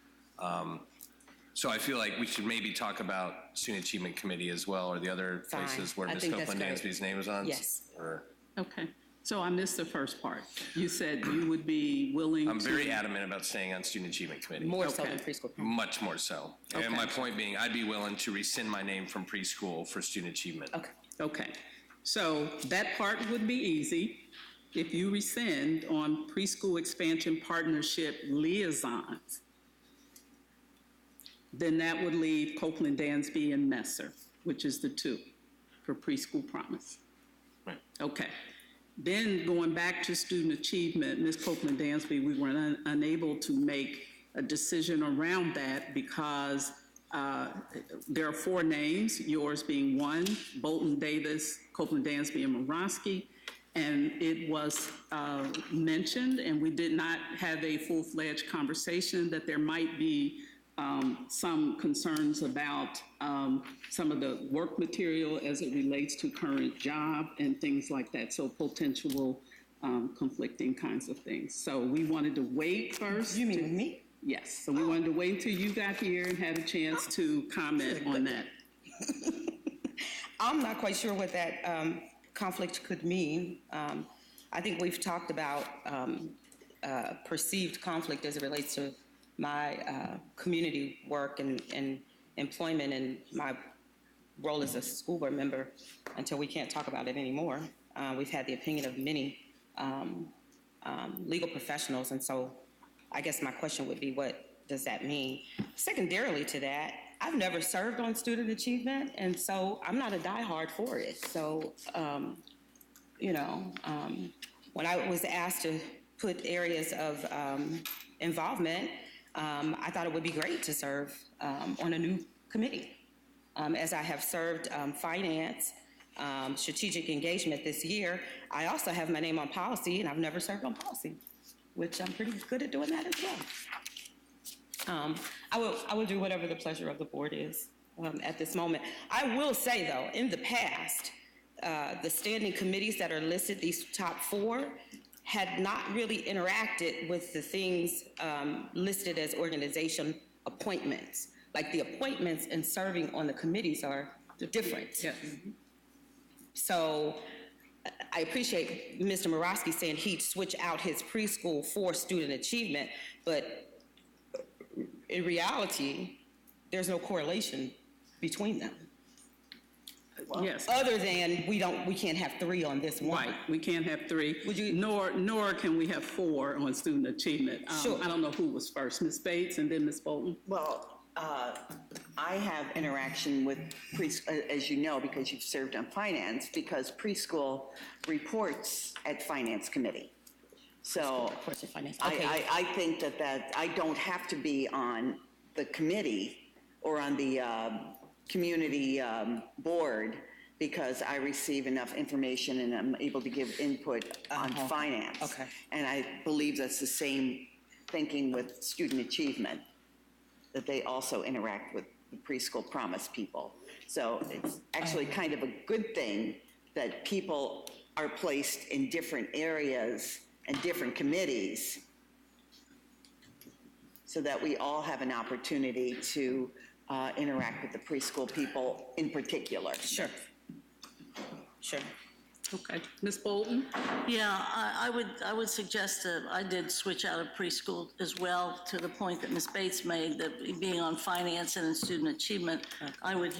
So I feel like we should maybe talk about student achievement committee as well, or the other Fine. places where I Ms. think that's Copeland great. Dansby's name is on. Yes. Or, Okay. So I missed the first part. You said you would be willing to. I'm very adamant about staying on Student Achievement Committee. More so Okay. than preschool. Much more so. Okay. And my point being, I'd be willing to rescind my name from preschool for Student Achievement. Okay. Okay, so that part would be easy. If you rescind on preschool expansion partnership liaisons, then that would leave Copeland, Dansby, and Messer, which is the two for preschool promise. Right. Okay. Then going back to student achievement, Ms. Copeland Dansby, we were unable to make a decision around that because there are 4 names, yours being one, Bolton, Davis, Copeland Dansby, and Morosky. And it was mentioned, and we did not have a full-fledged conversation, that there might be some concerns about some of the work material as it relates to current job and things like that, so potential conflicting kinds of things. So we wanted to wait first. You mean with me? Yes, so we wanted to wait until you got here and had a chance to comment on that. I'm not quite sure what that conflict could mean. I think we've talked about perceived conflict as it relates to my community work and employment and my role as a school board member until we can't talk about it anymore. We've had the opinion of many legal professionals, and so I guess my question would be, what does that mean? Secondarily to that, I've never served on student achievement, and so I'm not a diehard for it. So, when I was asked to put areas of involvement, I thought it would be great to serve on a new committee. As I have served finance, strategic engagement this year, I also have my name on policy, and I've never served on policy, which I'm pretty good at doing that as well. I will do whatever the pleasure of the board is at this moment. I will say, though, in the past, the standing committees that are listed, these top 4, had not really interacted with the things listed as organization appointments. Like the appointments and serving on the committees are different. Yes. So I appreciate Mr. Morosky saying he'd switch out his preschool for student achievement, but in reality, there's no correlation between them. Yes. Other than we can't have 3 on this one. Right, we can't have 3, Would you- nor can we have 4 on student achievement. Sure. I don't know who was first, Ms. Bates and then Ms. Bolton. Well, I have interaction with as you know, because you've served on finance, because preschool reports at finance committee. So Of course, your finance. Okay. I think that I don't have to be on the committee or on the community board because I receive enough information and I'm able to give input on finance. Okay. And I believe that's the same thinking with student achievement, that they also interact with the preschool promise people. So it's actually kind of a good thing that people are placed in different areas and different committees so that we all have an opportunity to interact with the preschool people in particular. Sure. Sure. Okay, Ms. Bolton? Yeah, I would suggest that I did switch out of preschool as well, to the point that Ms. Bates made, that being on finance and in student achievement, I would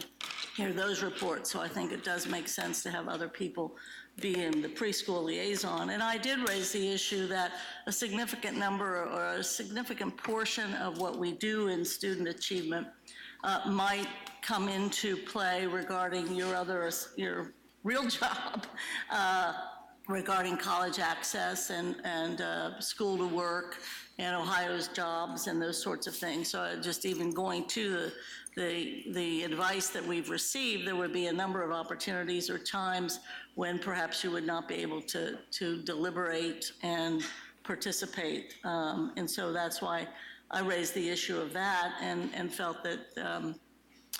hear those reports. So I think it does make sense to have other people be in the preschool liaison. And I did raise the issue that a significant number or a significant portion of what we do in student achievement might come into play regarding your real job, regarding college access and school to work and Ohio's jobs and those sorts of things. So just even going to the advice that we've received, there would be a number of opportunities or times when perhaps you would not be able to deliberate and participate. And so that's why I raised the issue of that and felt that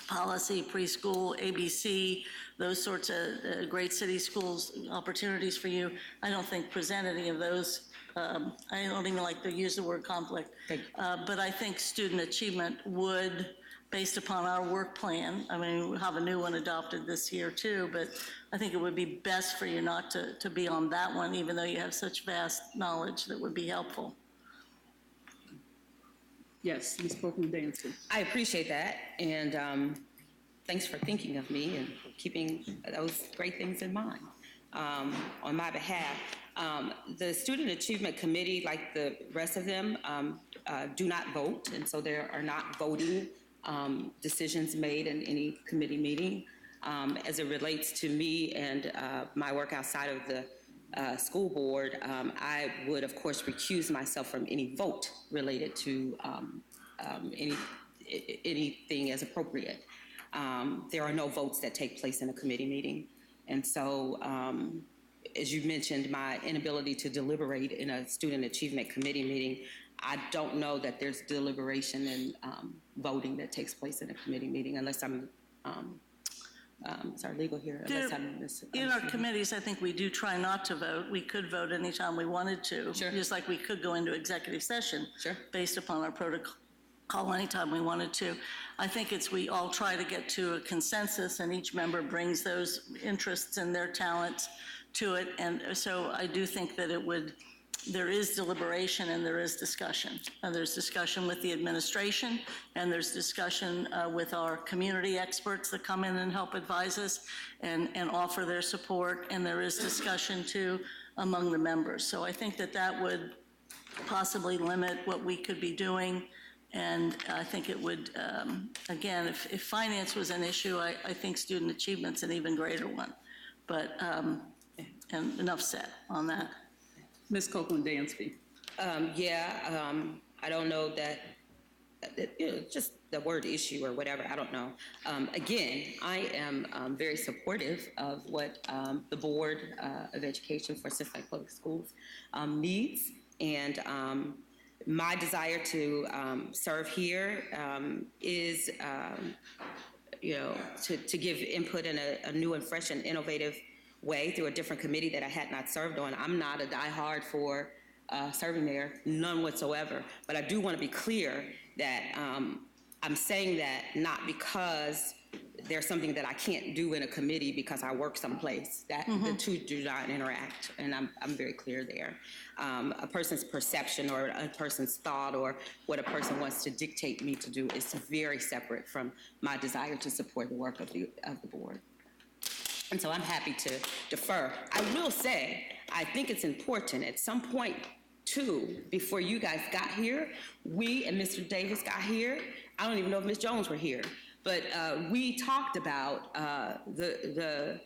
policy, preschool, ABC, those sorts of great city schools opportunities for you, I don't think present any of those. I don't even like to use the word conflict. But I think student achievement would based upon our work plan. I mean, we have a new one adopted this year too, but I think it would be best for you not to be on that one, even though you have such vast knowledge that would be helpful. Yes, Ms. Copeland Dansby. I appreciate that, and thanks for thinking of me and keeping those great things in mind on my behalf. The Student Achievement Committee, like the rest of them, do not vote, and so there are not voting decisions made in any committee meeting. As it relates to me and my work outside of the school board, I would, of course, recuse myself from any vote related to anything as appropriate. There are no votes that take place in a committee meeting. And so, as you mentioned, my inability to deliberate in a Student Achievement Committee meeting, I don't know that there's deliberation and voting that takes place in a committee meeting unless I'm, sorry, legal here, unless I'm In our committees, I think we do try not to vote. We could vote anytime we wanted to. Sure. Just like we could go into executive session. Sure. Based upon our protocol anytime we wanted to. I think we all try to get to a consensus and each member brings those interests and their talents to it. And so I do think that there is deliberation and there is discussion. And there's discussion with the administration and there's discussion with our community experts that come in and help advise us and offer their support. And there is discussion too among the members. So I think that would possibly limit what we could be doing. And I think it would, again, if finance was an issue, I think student achievement's an even greater one. But, and enough said on that. Ms. Copeland Dansby. I don't know that, just the word issue or whatever, I don't know. Again, I am very supportive of what the Board of Education for Cincinnati Public Schools needs. And my desire to serve here is, to give input in a new and fresh and innovative way through a different committee that I had not served on. I'm not a diehard for serving there, none whatsoever. But I do want to be clear that I'm saying that not because there's something that I can't do in a committee because I work someplace. That the two do not interact, and I'm very clear there. A person's perception or a person's thought or what a person wants to dictate me to do is very separate from my desire to support the work of the board. And so I'm happy to defer. I will say, I think it's important at some point too, before you guys got here, we and Mr. Davis got here. I don't even know if Ms. Jones were here, but we talked about the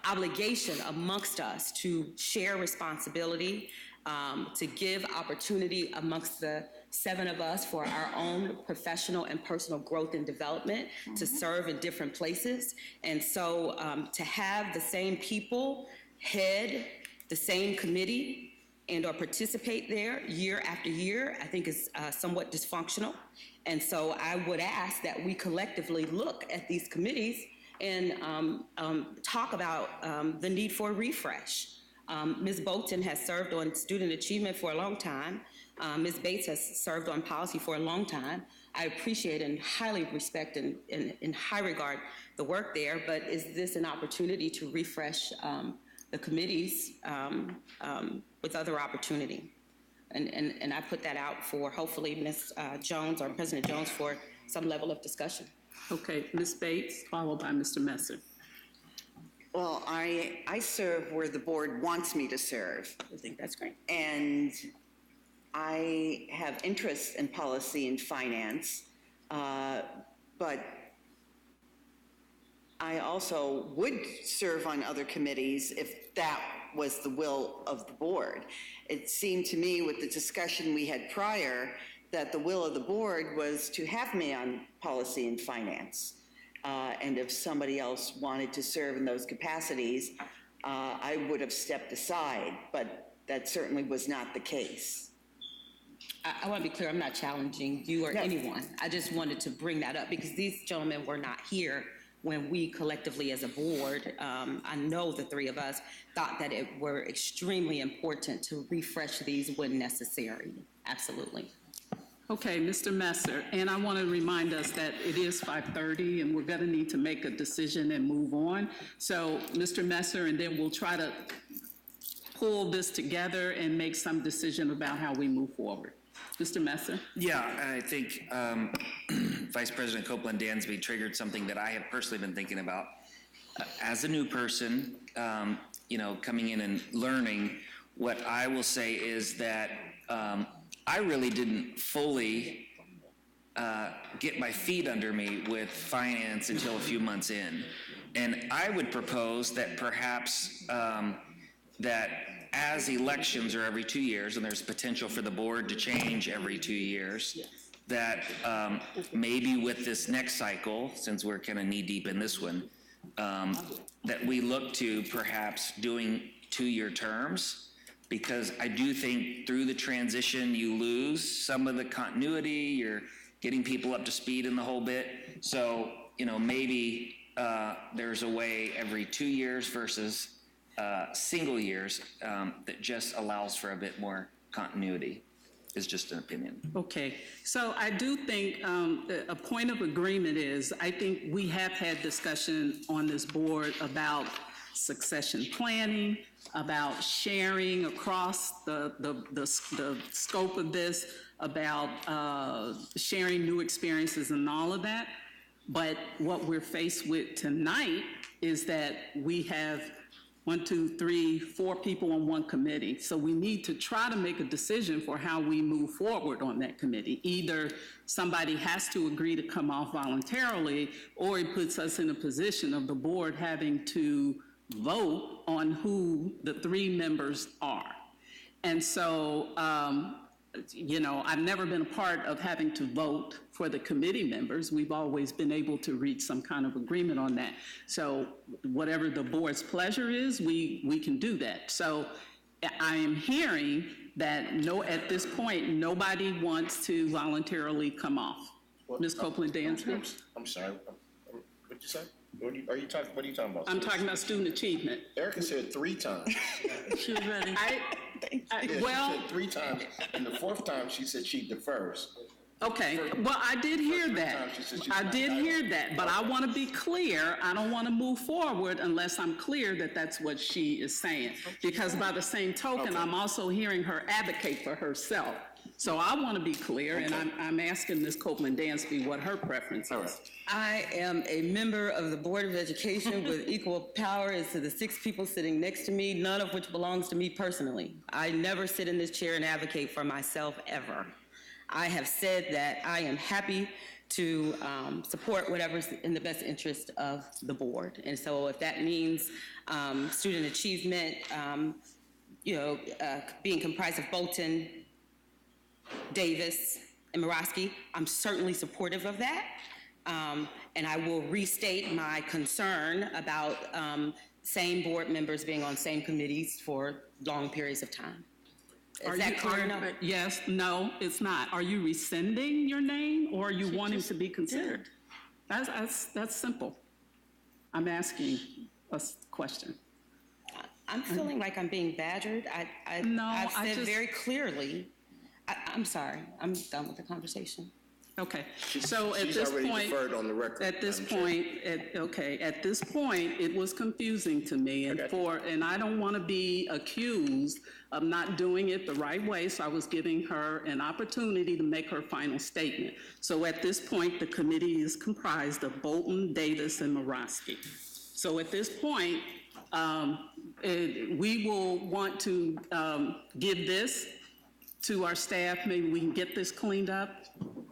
obligation amongst us to share responsibility, to give opportunity amongst the 7 of us for our own professional and personal growth and development, to serve in different places. And so to have the same people head the same committee and or participate there year after year, I think is somewhat dysfunctional. And so I would ask that we collectively look at these committees and talk about the need for a refresh. Ms. Bolton has served on student achievement for a long time. Ms. Bates has served on policy for a long time. I appreciate and highly respect and in high regard the work there, but is this an opportunity to refresh the committees with other opportunity? And I put that out for hopefully Ms. Jones or President Jones for some level of discussion. Okay, Ms. Bates, followed by Mr. Messer. Well, I serve where the board wants me to serve. I think that's great. And I have interest in policy and finance, but I also would serve on other committees if that was the will of the board. It seemed to me with the discussion we had prior that the will of the board was to have me on policy and finance. And if somebody else wanted to serve in those capacities, I would have stepped aside, but that certainly was not the case. I want to be clear, I'm not challenging you or anyone. I just wanted to bring that up because these gentlemen were not here when we collectively as a board, I know the 3 of us thought that it were extremely important to refresh these when necessary. Absolutely. Okay, Mr. Messer, and I want to remind us that it is 5:30 and we're going to need to make a decision and move on. So, Mr. Messer, and then we'll try to pull this together and make some decision about how we move forward. Mr. Messer? Yeah, I think Vice President Copeland Dansby triggered something that I have personally been thinking about. As a new person, coming in and learning, what I will say is that I really didn't fully get my feet under me with finance until a few months in. And I would propose that perhaps that as elections are every 2 years, and there's potential for the board to change every 2 years, that maybe with this next cycle, since we're kind of knee-deep in this one, that we look to perhaps doing 2-year terms, because I do think through the transition, you lose some of the continuity, you're getting people up to speed in the whole bit. So, maybe there's a way every 2 years versus single years that just allows for a bit more continuity, is just an opinion. Okay, so I do think a point of agreement is, I think we have had discussion on this board about succession planning, about sharing across the scope of this, about sharing new experiences and all of that. But what we're faced with tonight is that we have 1, 2, 3, 4 people on one committee. So we need to try to make a decision for how we move forward on that committee. Either somebody has to agree to come off voluntarily, or it puts us in a position of the board having to vote on who the 3 members are. And so, I've never been a part of having to vote for the committee members. We've always been able to reach some kind of agreement on that. So whatever the board's pleasure is, we can do that. So I am hearing that at this point, nobody wants to voluntarily come off. Ms. Copeland Dansby? I'm sorry, what'd you say? What are you talking about? I'm talking about student achievement. Erica said 3 times. She was ready. Yeah, she said 3 times, and the 4th time she said she defers. Okay, well, I did hear First 3 that. times she said she's I not did entitled. hear that, but I want to be clear. I don't want to move forward unless I'm clear that that's what she is saying. Because by the same token, I'm also hearing her advocate for herself. So I want to be clear, and I'm asking Ms. Copeland Dansby what her preference is. I am a member of the Board of Education with equal power as to the 6 people sitting next to me, none of which belongs to me personally. I never sit in this chair and advocate for myself, ever. I have said that I am happy to support whatever's in the best interest of the board. And so if that means student achievement, being comprised of Bolton, Davis, and Morosky, I'm certainly supportive of that. And I will restate my concern about same board members being on same committees for long periods of time. Is that clear enough? Yes, no, it's not. Are you rescinding your name, or are you wanting to be considered? That's simple. I'm asking a question. I'm feeling like I'm being badgered. I've said very clearly, I'm sorry, I'm done with the conversation. Okay, so at She's this already point, deferred on the record, at this Madam Chair. point, at this point, it was confusing to me, and I don't want to be accused of not doing it the right way, so I was giving her an opportunity to make her final statement. So at this point, the committee is comprised of Bolton, Davis, and Morosky. So at this point, we will want to give this to our staff. Maybe we can get this cleaned up.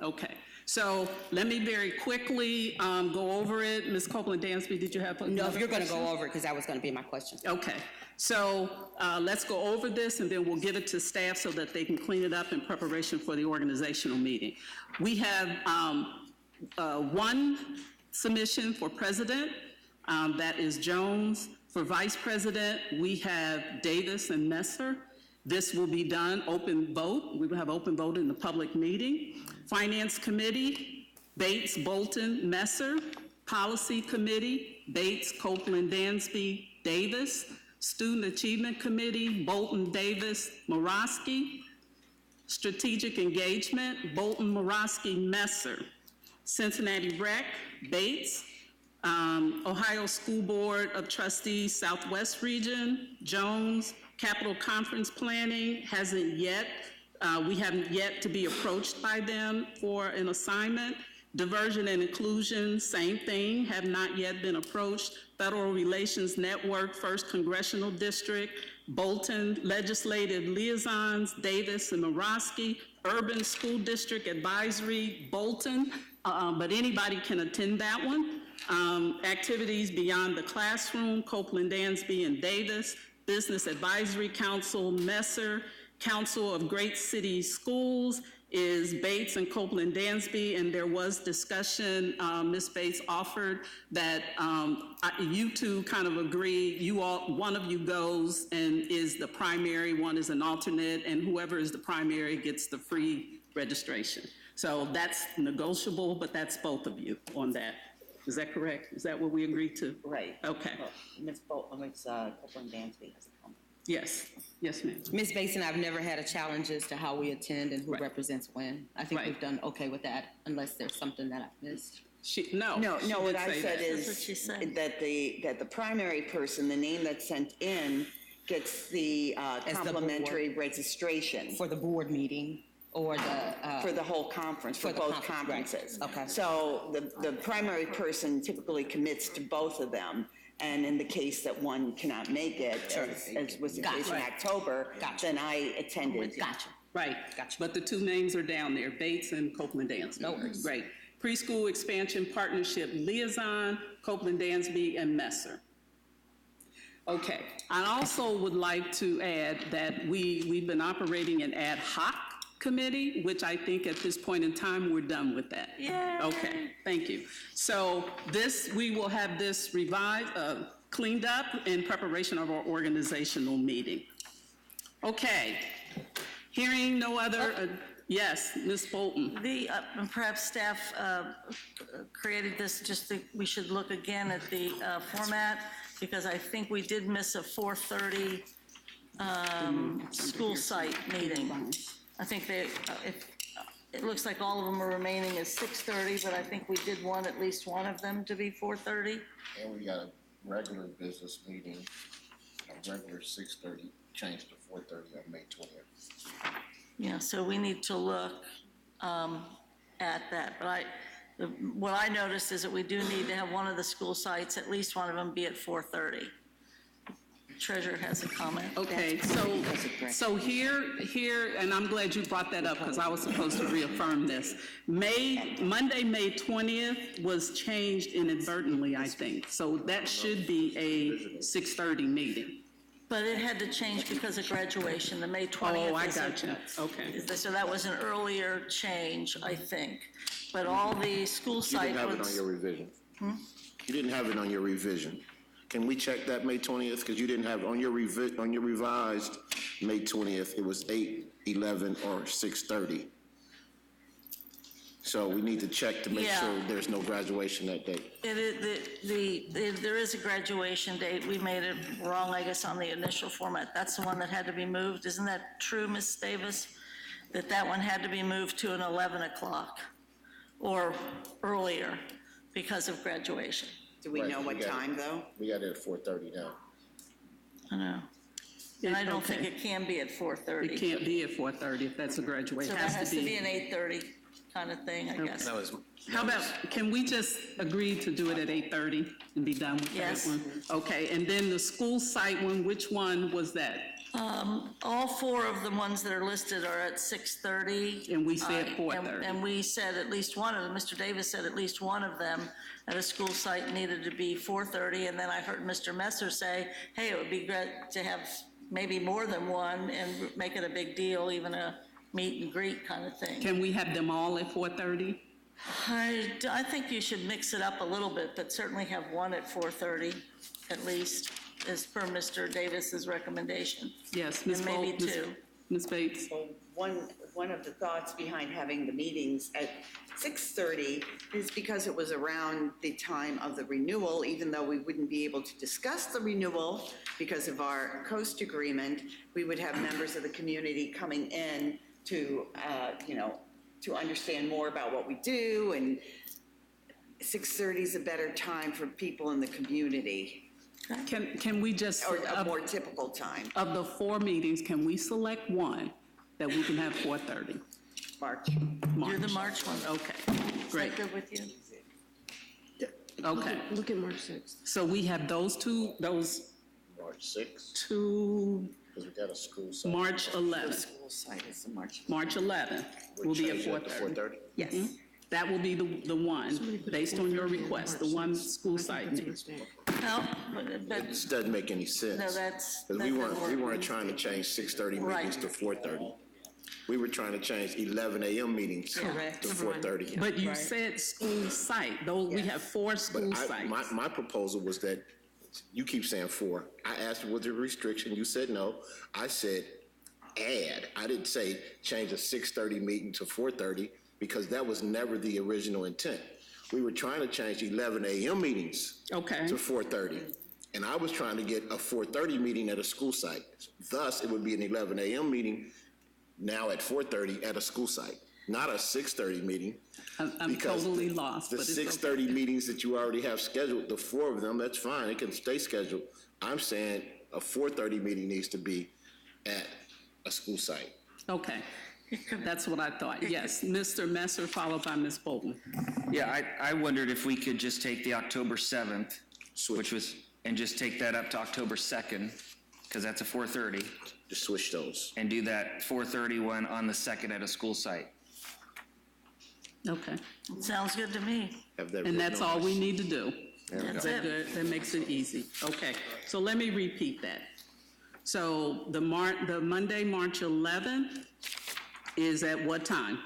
Okay, so let me very quickly go over it. Ms. Copeland Dansby, did you have another No, if you're going to question? go over it, because that was going to be my question. Okay, so let's go over this, and then we'll give it to staff so that they can clean it up in preparation for the organizational meeting. We have 1 submission for president, that is Jones. For vice president, we have Davis and Messer. This will be done open vote. We will have open vote in the public meeting. Finance committee, Bates, Bolton, Messer. Policy committee, Bates, Copeland, Dansby, Davis. Student achievement committee, Bolton, Davis, Morosky. Strategic Engagement, Bolton, Morosky, Messer. Cincinnati Rec, Bates. Ohio School Board of Trustees, Southwest Region, Jones. Capital Conference Planning hasn't yet, we haven't yet to be approached by them for an assignment. Diversion and Inclusion, same thing, have not yet been approached. Federal Relations Network, 1st Congressional District, Bolton, Legislative Liaisons, Davis and Morosky, Urban School District Advisory, Bolton, but anybody can attend that one. Activities Beyond the Classroom, Copeland, Dansby, and Davis, Business Advisory Council, Messer, Council of Great City Schools is Bates and Copeland Dansby, and there was discussion, Ms. Bates offered that you two kind of agree, one of you goes and is the primary, one is an alternate, and whoever is the primary gets the free registration. So that's negotiable, but that's both of you on that. Is that correct? Is that what we agreed to? Right. Okay. Ms. Copeland Dansby has a comment. Yes. Yes, ma'am. Ms. Bates and I have never had a challenge as to how we attend and who Right. represents when. I think Right. we've done okay with that, unless there's something that I've missed. No, she what did I say said that. That's what she is said. that the primary person, the name that's sent in, gets the the complimentary registration For the board meeting or the, for the whole conference, for for the both conference, right. conferences. Okay. So the primary person typically commits to both of them, and in the case that one cannot make it, as was the case in Gotcha. October, Gotcha. then I attended. gotcha. Right. Gotcha. But the two names are down there, Bates and Copeland Dansby. No worries. Great. Preschool Expansion Partnership Liaison, Copeland Dansby, and Messer. Okay. I also would like to add that we've been operating an ad hoc committee, which I think at this point in time, we're done with that. Yay. Okay, thank you. So we will have this revised, cleaned up in preparation of our organizational meeting. Okay, hearing no other, yes, Ms. Bolton. And perhaps staff created this, just that we should look again at the format, because I think we did miss a 4:30 school site meeting. I think it looks like all of them are remaining as 6:30, but I think we did want at least one of them to be 4:30. And we got a regular business meeting, a regular 6:30, changed to 4:30 on May 20th. Yeah, so we need to look at that. But what I noticed is that we do need to have one of the school sites, at least one of them, be at 4:30. Treasurer has a comment. Okay, so here, and I'm glad you brought that up because I was supposed to reaffirm this. Monday, May 20th was changed inadvertently, I think. So that should be a 6:30 meeting. But it had to change because of graduation. The May 20th. Oh, I is got you. Okay. So that was an earlier change, I think. But all the school You site didn't have it on ones. your revision. You didn't have it on your revision. Can we check that May 20th? Because you didn't have, on your revised May 20th, it was 8, 11, or 6:30. So we need to check to make Yeah. sure there's no graduation that day. There is a graduation date. We made it wrong, I guess, on the initial format. That's the one that had to be moved. Isn't that true, Ms. Davis? That one had to be moved to an 11 o'clock or earlier because of graduation. Do we Right, know what we got it. time, though? We got it at 4:30 now. I know. And I don't Okay. think it can be at 4:30. It can't be at 4:30 if that's a graduation. So It that has to be an 8:30 kind of thing, I guess. That was. How about, can we just agree to do it at 8:30 and be done with that Yes. one? Okay, and then the school site one, which one was that? All four of the ones that are listed are at 6:30. And we said 4:30. And we said at least one of them, Mr. Davis said at least one of them at a school site needed to be 4:30. And then I heard Mr. Messer say, hey, it would be great to have maybe more than one and make it a big deal, even a meet and greet kind of thing. Can we have them all at 4:30? I think you should mix it up a little bit, but certainly have one at 4:30 at least, as per Mr. Davis's recommendation. Yes, Ms. And maybe Bolt, Ms. two. Ms. Bates? So one of the thoughts behind having the meetings at 6:30 is because it was around the time of the renewal, even though we wouldn't be able to discuss the renewal because of our coast agreement, we would have members of the community coming in to, to understand more about what we do, and 6:30 is a better time for people in the community, Can we just, or a more typical time. of the 4 meetings, can we select one that we can have 4:30? March. You're the March one. Okay, Is great, that good with you? okay. Look at March 6th. So we have those two, March 6th, two, because we got a school site. March The 11th. school site is the March. March 11th will be at Change that to 4:30. 4:30? Yes. That will be the one, based on your request, the one school site meeting. No, but, This doesn't make any sense. no, that's. Because that we doesn't weren't work. trying to change 6:30 meetings Right. to 4:30. We were trying to change 11 a.m. meetings Correct. to 4:30. But you said school site, those, we have 4 school But sites. my proposal was that, you keep saying 4. I asked was there a restriction, you said no. I said add. I didn't say change a 6:30 meeting to 4:30, because that was never the original intent. We were trying to change 11 a.m. meetings Okay, to 4:30. And I was trying to get a 4:30 meeting at a school site. Thus, it would be an 11 a.m. meeting now at 4:30 at a school site, not a 6:30 meeting. I'm because totally lost, The but it's 6:30 meetings that you already have scheduled, the 4 of them, that's fine, it can stay scheduled. I'm saying a 4:30 meeting needs to be at a school site. Okay, that's what I thought, yes. Mr. Messer, followed by Ms. Bolton. Yeah, I wondered if we could just take the October 7th, which was, and just take that up to October 2nd, because that's a 4:30, Just switch those. and do that 4:30 one on the 2nd at a school site. Okay, Sounds good to me. Have that and written that's on all my- we need to do. That's Is that it. good? That makes it easy. Okay, so let me repeat that. So the Monday, March 11th is at what time?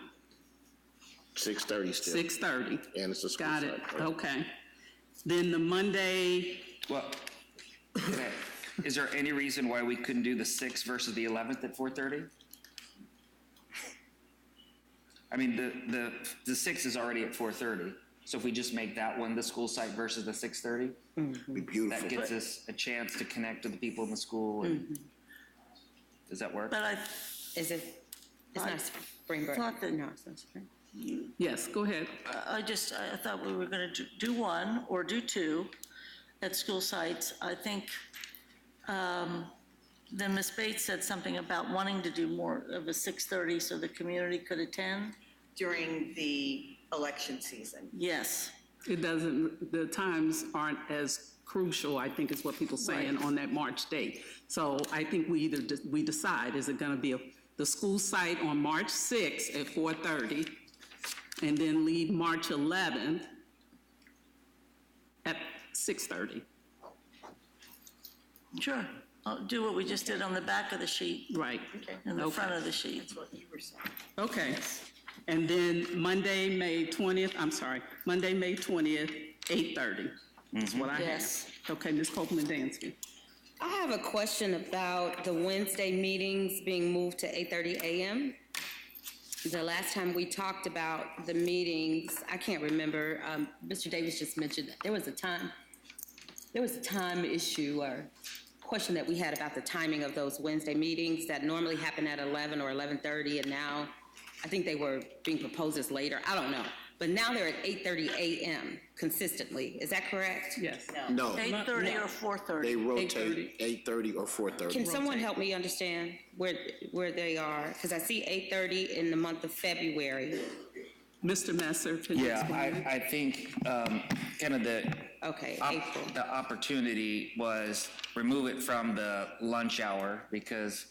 6:30 still. 6:30. And it's a school Got site. it, right? okay. Then the Monday, Well, is there any reason why we couldn't do the 6th versus the 11th at 4:30? I mean, the 6th is already at 4:30, so if we just make that one the school site versus the 6:30, Be beautiful. that gives us a chance to connect to the people in the school. And does that work? But I Is it, it's not spring break? thought that- No, it's not spring. yes, go ahead. I thought we were going to do one or do 2 at school sites. I think, then Ms. Bates said something about wanting to do more of a 6:30 so the community could attend. During the election season. Yes. It doesn't, the times aren't as crucial, I think is what people saying on that March date. So I think we either, we decide, is it gonna be the school site on March 6th at 4:30, and then leave March 11th at 6:30? Sure. I'll do what we just did on the back of the sheet, Right. in the Okay. front of the sheet. Okay. And then Monday, May 20th, Monday, May 20th, 8:30 is what I have. Yes. Okay, Ms. Copeland Dansky. I have a question about the Wednesday meetings being moved to 8:30 a.m. The last time we talked about the meetings, I can't remember, Mr. Davis just mentioned that there was a time issue or question that we had about the timing of those Wednesday meetings that normally happen at 11 or 11:30, and now I think they were being proposed as later, I don't know. But now they're at 8:30 a.m. consistently, is that correct? Yes. No, 8:30 or 4:30? they rotate 8:30 or 4:30. Can someone help me understand where they are? Because I see 8:30 in the month of February. Mr. Messer, can you Yeah, explain? I think kind of Okay, April. the opportunity was remove it from the lunch hour because,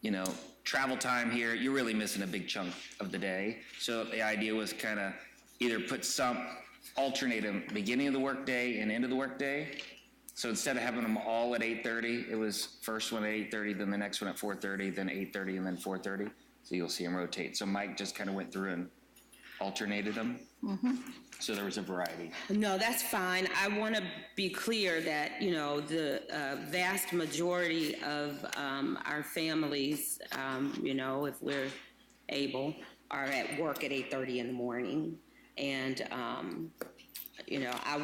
you know, travel time here, you're really missing a big chunk of the day. So the idea was kind of either alternate them beginning of the workday and end of the workday. So instead of having them all at 8:30, it was first one at 8:30, then the next one at 4:30, then 8:30, and then 4:30. So you'll see them rotate. So Mike just kind of went through and alternated them. So there was a variety. No, that's fine. I want to be clear that, you know, the vast majority of our families, you know, if we're able, are at work at 8:30 in the morning. And, you know, I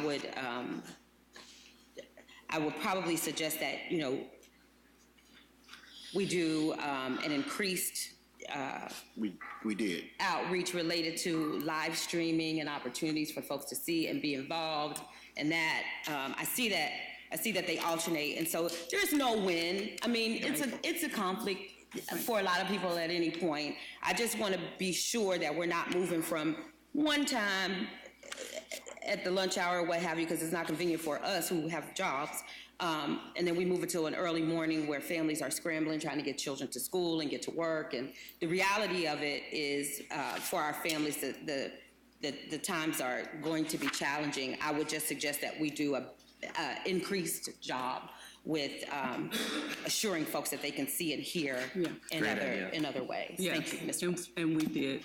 would probably suggest that, you know, we do an increased We did. outreach related to live streaming and opportunities for folks to see and be involved. And that, I see that they alternate. And so there's no win. I mean, it's a conflict for a lot of people at any point. I just want to be sure that we're not moving from one time at the lunch hour or what have you, because it's not convenient for us who have jobs. And then we move it to an early morning where families are scrambling, trying to get children to school and get to work. And the reality of it is, for our families, the times are going to be challenging. I would just suggest that we do a increased job with assuring folks that they can see and hear in other ways. Yes, Thank you, Mr. Musk. and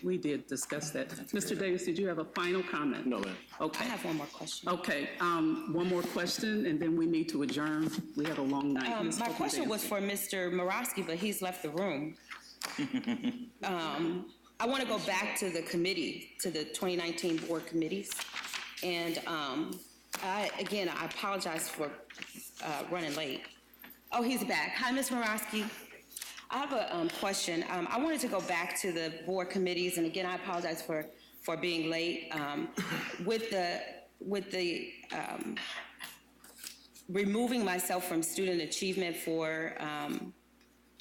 we did discuss that. Mr. Davis, did you have a final comment? No, ma'am. I Okay. have one more question. Okay, one more question, and then we need to adjourn. We had a long night. Ms. My Fulton question was Dancy. for Mr. Morosky, but he's left the room. I want to go back to the committee, to the 2019 board committees. And I apologize for running late. Oh, he's back. Hi, Ms. Morosky. I have a question. I wanted to go back to the board committees, and again, I apologize for being late. With the removing myself from student achievement for,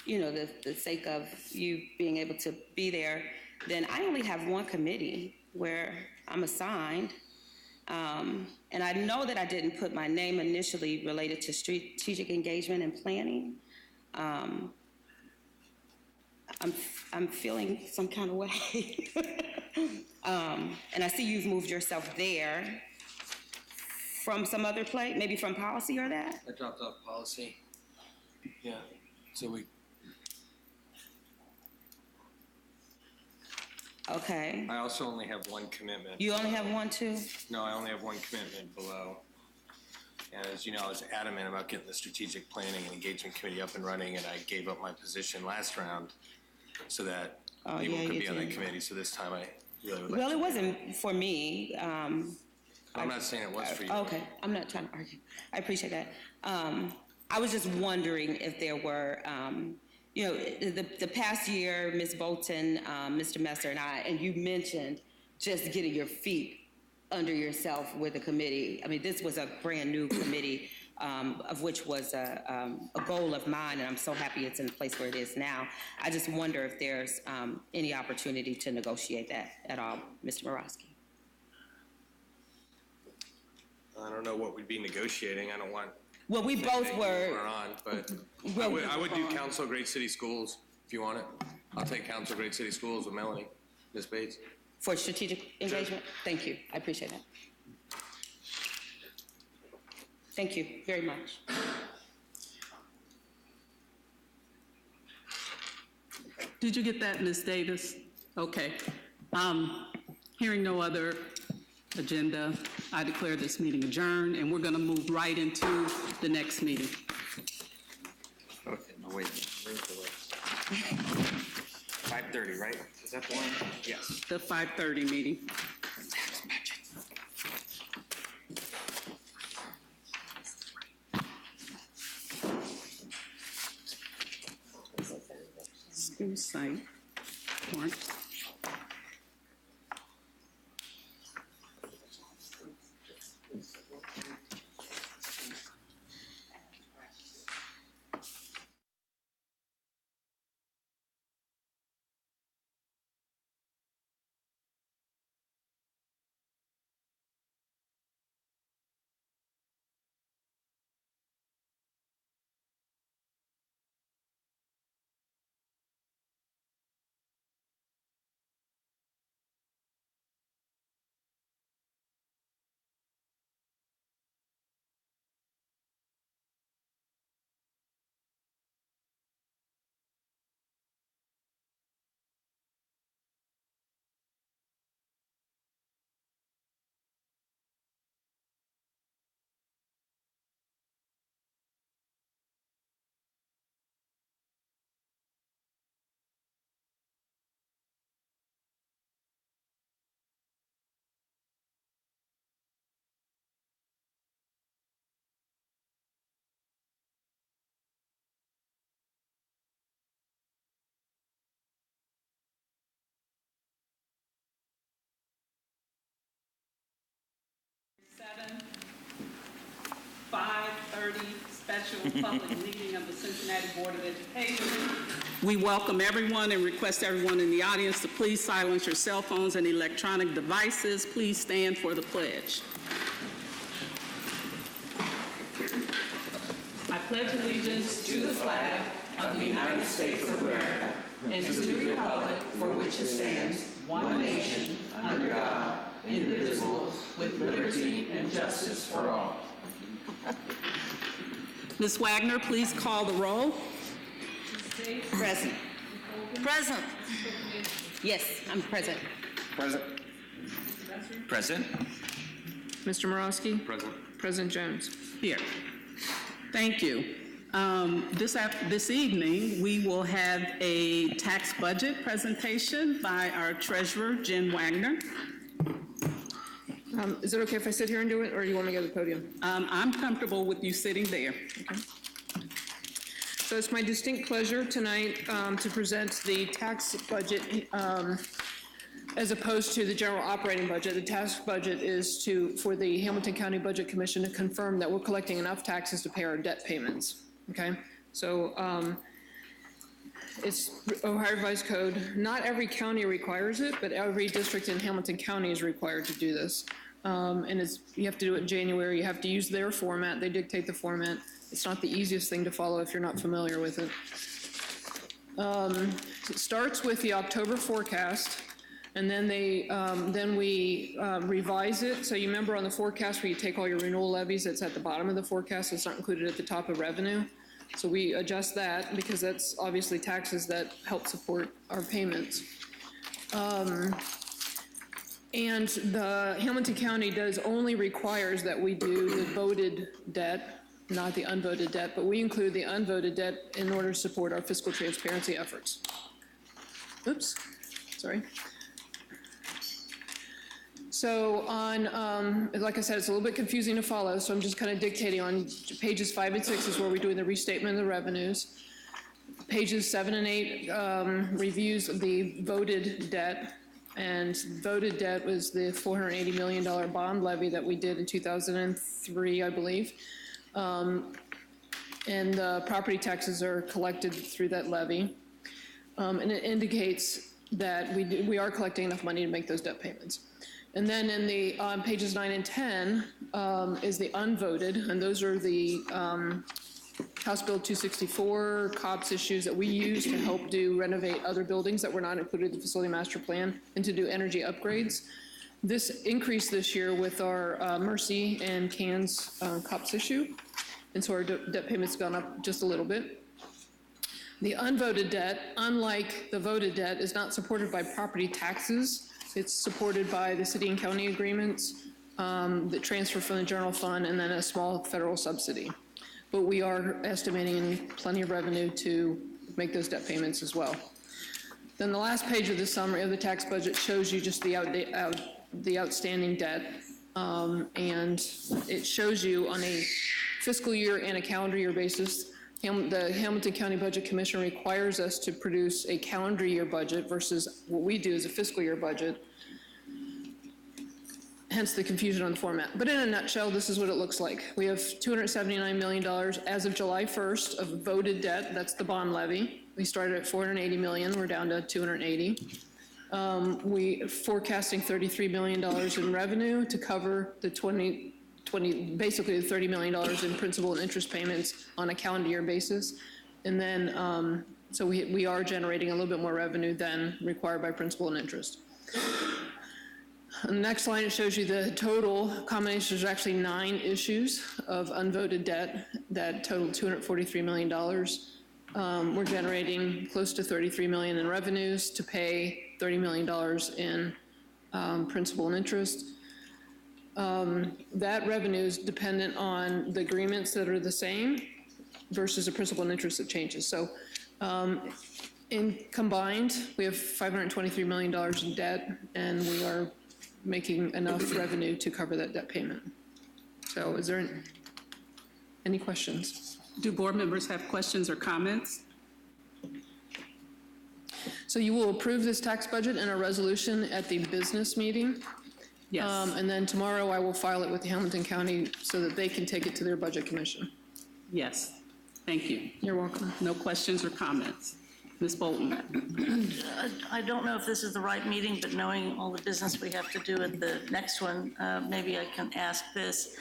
the sake of you being able to be there, then I only have one committee where I'm assigned. And I know that I didn't put my name initially related to strategic engagement and planning. I'm feeling some kind of way. And I see you've moved yourself there from some other place, maybe from policy or that? I dropped off policy. Yeah, so we, Okay. I also only have one commitment. You only have one, too? No, I only have one commitment below. And as you know, I was adamant about getting the strategic planning and engagement committee up and running, and I gave up my position last round so that people yeah, could you be on that did. committee. So this time I really would like Well, to. it wasn't for me. I'm not saying it was for you. Okay, I'm not trying to argue. I appreciate that. I was just wondering if there were, the past year, Ms. Bolton, Mr. Messer, and you mentioned just getting your feet under yourself with the committee. I mean, this was a brand-new committee, of which was a goal of mine, and I'm so happy it's in the place where it is now. I just wonder if there's any opportunity to negotiate that at all, Mr. Morosky. I don't know what we'd be negotiating. I don't want. Well, we both anything were. we're on, but Well, I would do Council of Great City Schools if you want it. I'll take Council of Great City Schools with Melanie, Ms. Bates. For strategic engagement? Thank you. I appreciate that. Thank you very much. Did you get that, Ms. Davis? Okay. Hearing no other agenda, I declare this meeting adjourned, and we're going to move right into the next meeting. Okay, no, wait. Where's the list? 5:30, right? Is that the one? Yes. The 5:30 meeting. School site, March 5:30 special public meeting of the Cincinnati Board of Education. We welcome everyone and request everyone in the audience to please silence your cell phones and electronic devices. Please stand for the pledge. I pledge allegiance to the flag of the United States of America and to the republic for which it stands, one nation, under God, indivisible, with liberty and justice for all. Ms. Wagner, please call the roll. Present. Present. Yes, I'm present. Present. Present? Mr. Morosky? Present. President Jones? Here. Thank you. This evening, we will have a tax budget presentation by our treasurer, Jen Wagner. Is it okay if I sit here and do it, or do you want me to go to the podium? I'm comfortable with you sitting there. So it's my distinct pleasure tonight to present the tax budget as opposed to the general operating budget. The tax budget is for the Hamilton County Budget Commission to confirm that we're collecting enough taxes to pay our debt payments, okay? So it's Ohio Revised Code. Not every county requires it, but every district in Hamilton County is required to do this. And you have to do it in January. You have to use their format. They dictate the format. It's not the easiest thing to follow if you're not familiar with it. It starts with the October forecast, and then we revise it. So you remember on the forecast where you take all your renewal levies, it's at the bottom of the forecast. It's not included at the top of revenue. So we adjust that because that's obviously taxes that help support our payments. And the Hamilton County only requires that we do the voted debt, not the unvoted debt, but we include the unvoted debt in order to support our fiscal transparency efforts. Oops, sorry. So like I said, it's a little bit confusing to follow, so I'm just kind of dictating. On pages 5 and 6 is where we're doing the restatement of the revenues. Pages 7 and 8 reviews the voted debt, and voted debt was the $480 million bond levy that we did in 2003, I believe. And the property taxes are collected through that levy. And it indicates that we are collecting enough money to make those debt payments. And then in the pages 9 and 10 is the unvoted, and those are the House Bill 264 COPS issues that we use to help renovate other buildings that were not included in the facility master plan and to do energy upgrades. This increased this year with our Mercy and CANS COPS issue, and so our debt payment's gone up just a little bit. The unvoted debt, unlike the voted debt, is not supported by property taxes. It's supported by the city and county agreements that transfer from the general fund and then a small federal subsidy. But we are estimating plenty of revenue to make those debt payments as well. Then the last page of the summary of the tax budget shows you just the outstanding debt. And it shows you on a fiscal year and a calendar year basis. The Hamilton County Budget Commission requires us to produce a calendar year budget versus what we do is a fiscal year budget. Hence the confusion on the format. But in a nutshell, this is what it looks like. We have $279 million as of July 1st of voted debt. That's the bond levy. We started at $480 million. We're down to $280. We are forecasting $33 million in revenue to cover the basically the $30 million in principal and interest payments on a calendar year basis. And then, so we are generating a little bit more revenue than required by principal and interest. On the next line, it shows you the total combination. There's actually 9 issues of unvoted debt that total $243 million. We're generating close to $33 million in revenues to pay $30 million in principal and interest. That revenue is dependent on the agreements that are the same versus the principal and interest that changes. So in combined, we have $523 million in debt, and we are making enough revenue to cover that debt payment. So is there any questions? Do board members have questions or comments? So you will approve this tax budget in a resolution at the business meeting. Yes. And then tomorrow I will file it with the Hamilton County so that they can take it to their budget commission. Yes, thank you. You're welcome. No questions or comments? Ms. Bolton? I don't know if this is the right meeting, but knowing all the business we have to do at the next one, maybe I can ask this,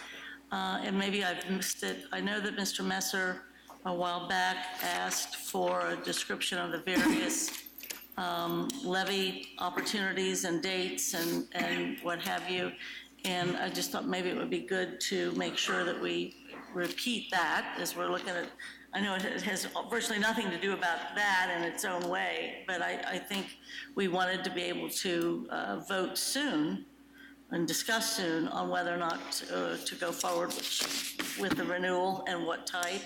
and maybe I've missed it. I know that Mr. Messer, a while back, asked for a description of the various levy opportunities and dates and what have you, and I just thought maybe it would be good to make sure that we repeat that as we're looking at. I know it has virtually nothing to do about that in its own way, but I think we wanted to be able to vote soon and discuss soon on whether or not to go forward with the renewal and what type,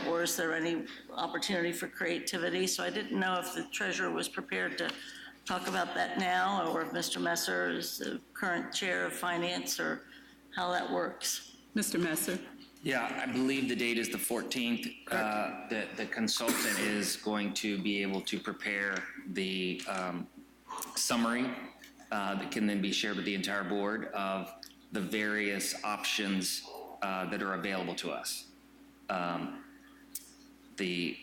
or is there any opportunity for creativity? So I didn't know if the treasurer was prepared to talk about that now, or if Mr. Messer is the current chair of finance, or how that works. Mr. Messer? Yeah, I believe the date is the 14th. The consultant is going to be able to prepare the summary that can then be shared with the entire board of the various options that are available to us. The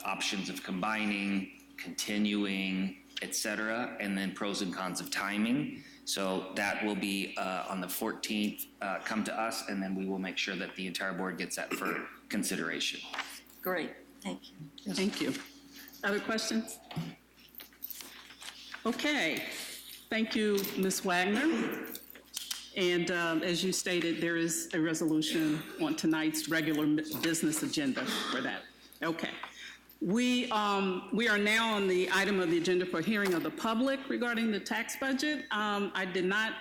options of combining, continuing, et cetera, and then pros and cons of timing. So that will be on the 14th, come to us, and then we will make sure that the entire board gets that for consideration. Great, thank you. Thank you. Other questions? Okay, thank you, Ms. Wagner. And as you stated, there is a resolution on tonight's regular business agenda for that. Okay. We are now on the item of the agenda for hearing of the public regarding the tax budget. I do not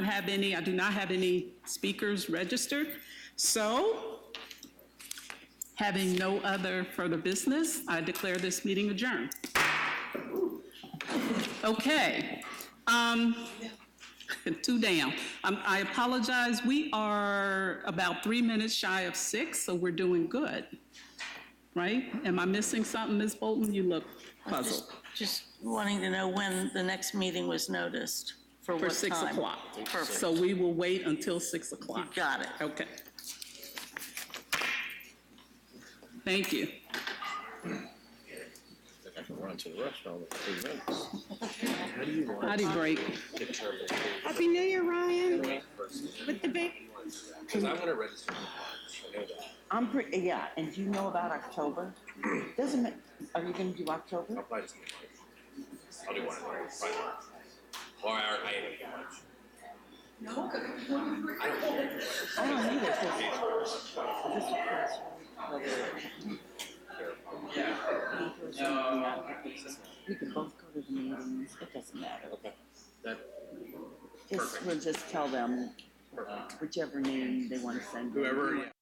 have any speakers registered. So, having no other further business, I declare this meeting adjourned. Okay. 2 down. I apologize. We are about 3 minutes shy of 6, so we're doing good. Right? Am I missing something, Ms. Bolton? You look puzzled. Just wanting to know when the next meeting was noticed, for what time. For 6 o'clock. Perfect. So we will wait until 6 o'clock. You got it. Okay. Thank you. I can run to the restaurant in 3 minutes. Potty break. Happy New Year, Ryan. With the baby. Because I want to register in March, I know that. I'm pretty, yeah, and do you know about October? Doesn't it, are you gonna do October? I'll probably just get March. I'll do one in March, probably March. Or I ain't gonna March. No. I don't care. I don't need it, 'cause this is we could both go to the meetings, it doesn't matter. Okay. That, We'll just tell them whichever name they wanna send. whoever, yeah.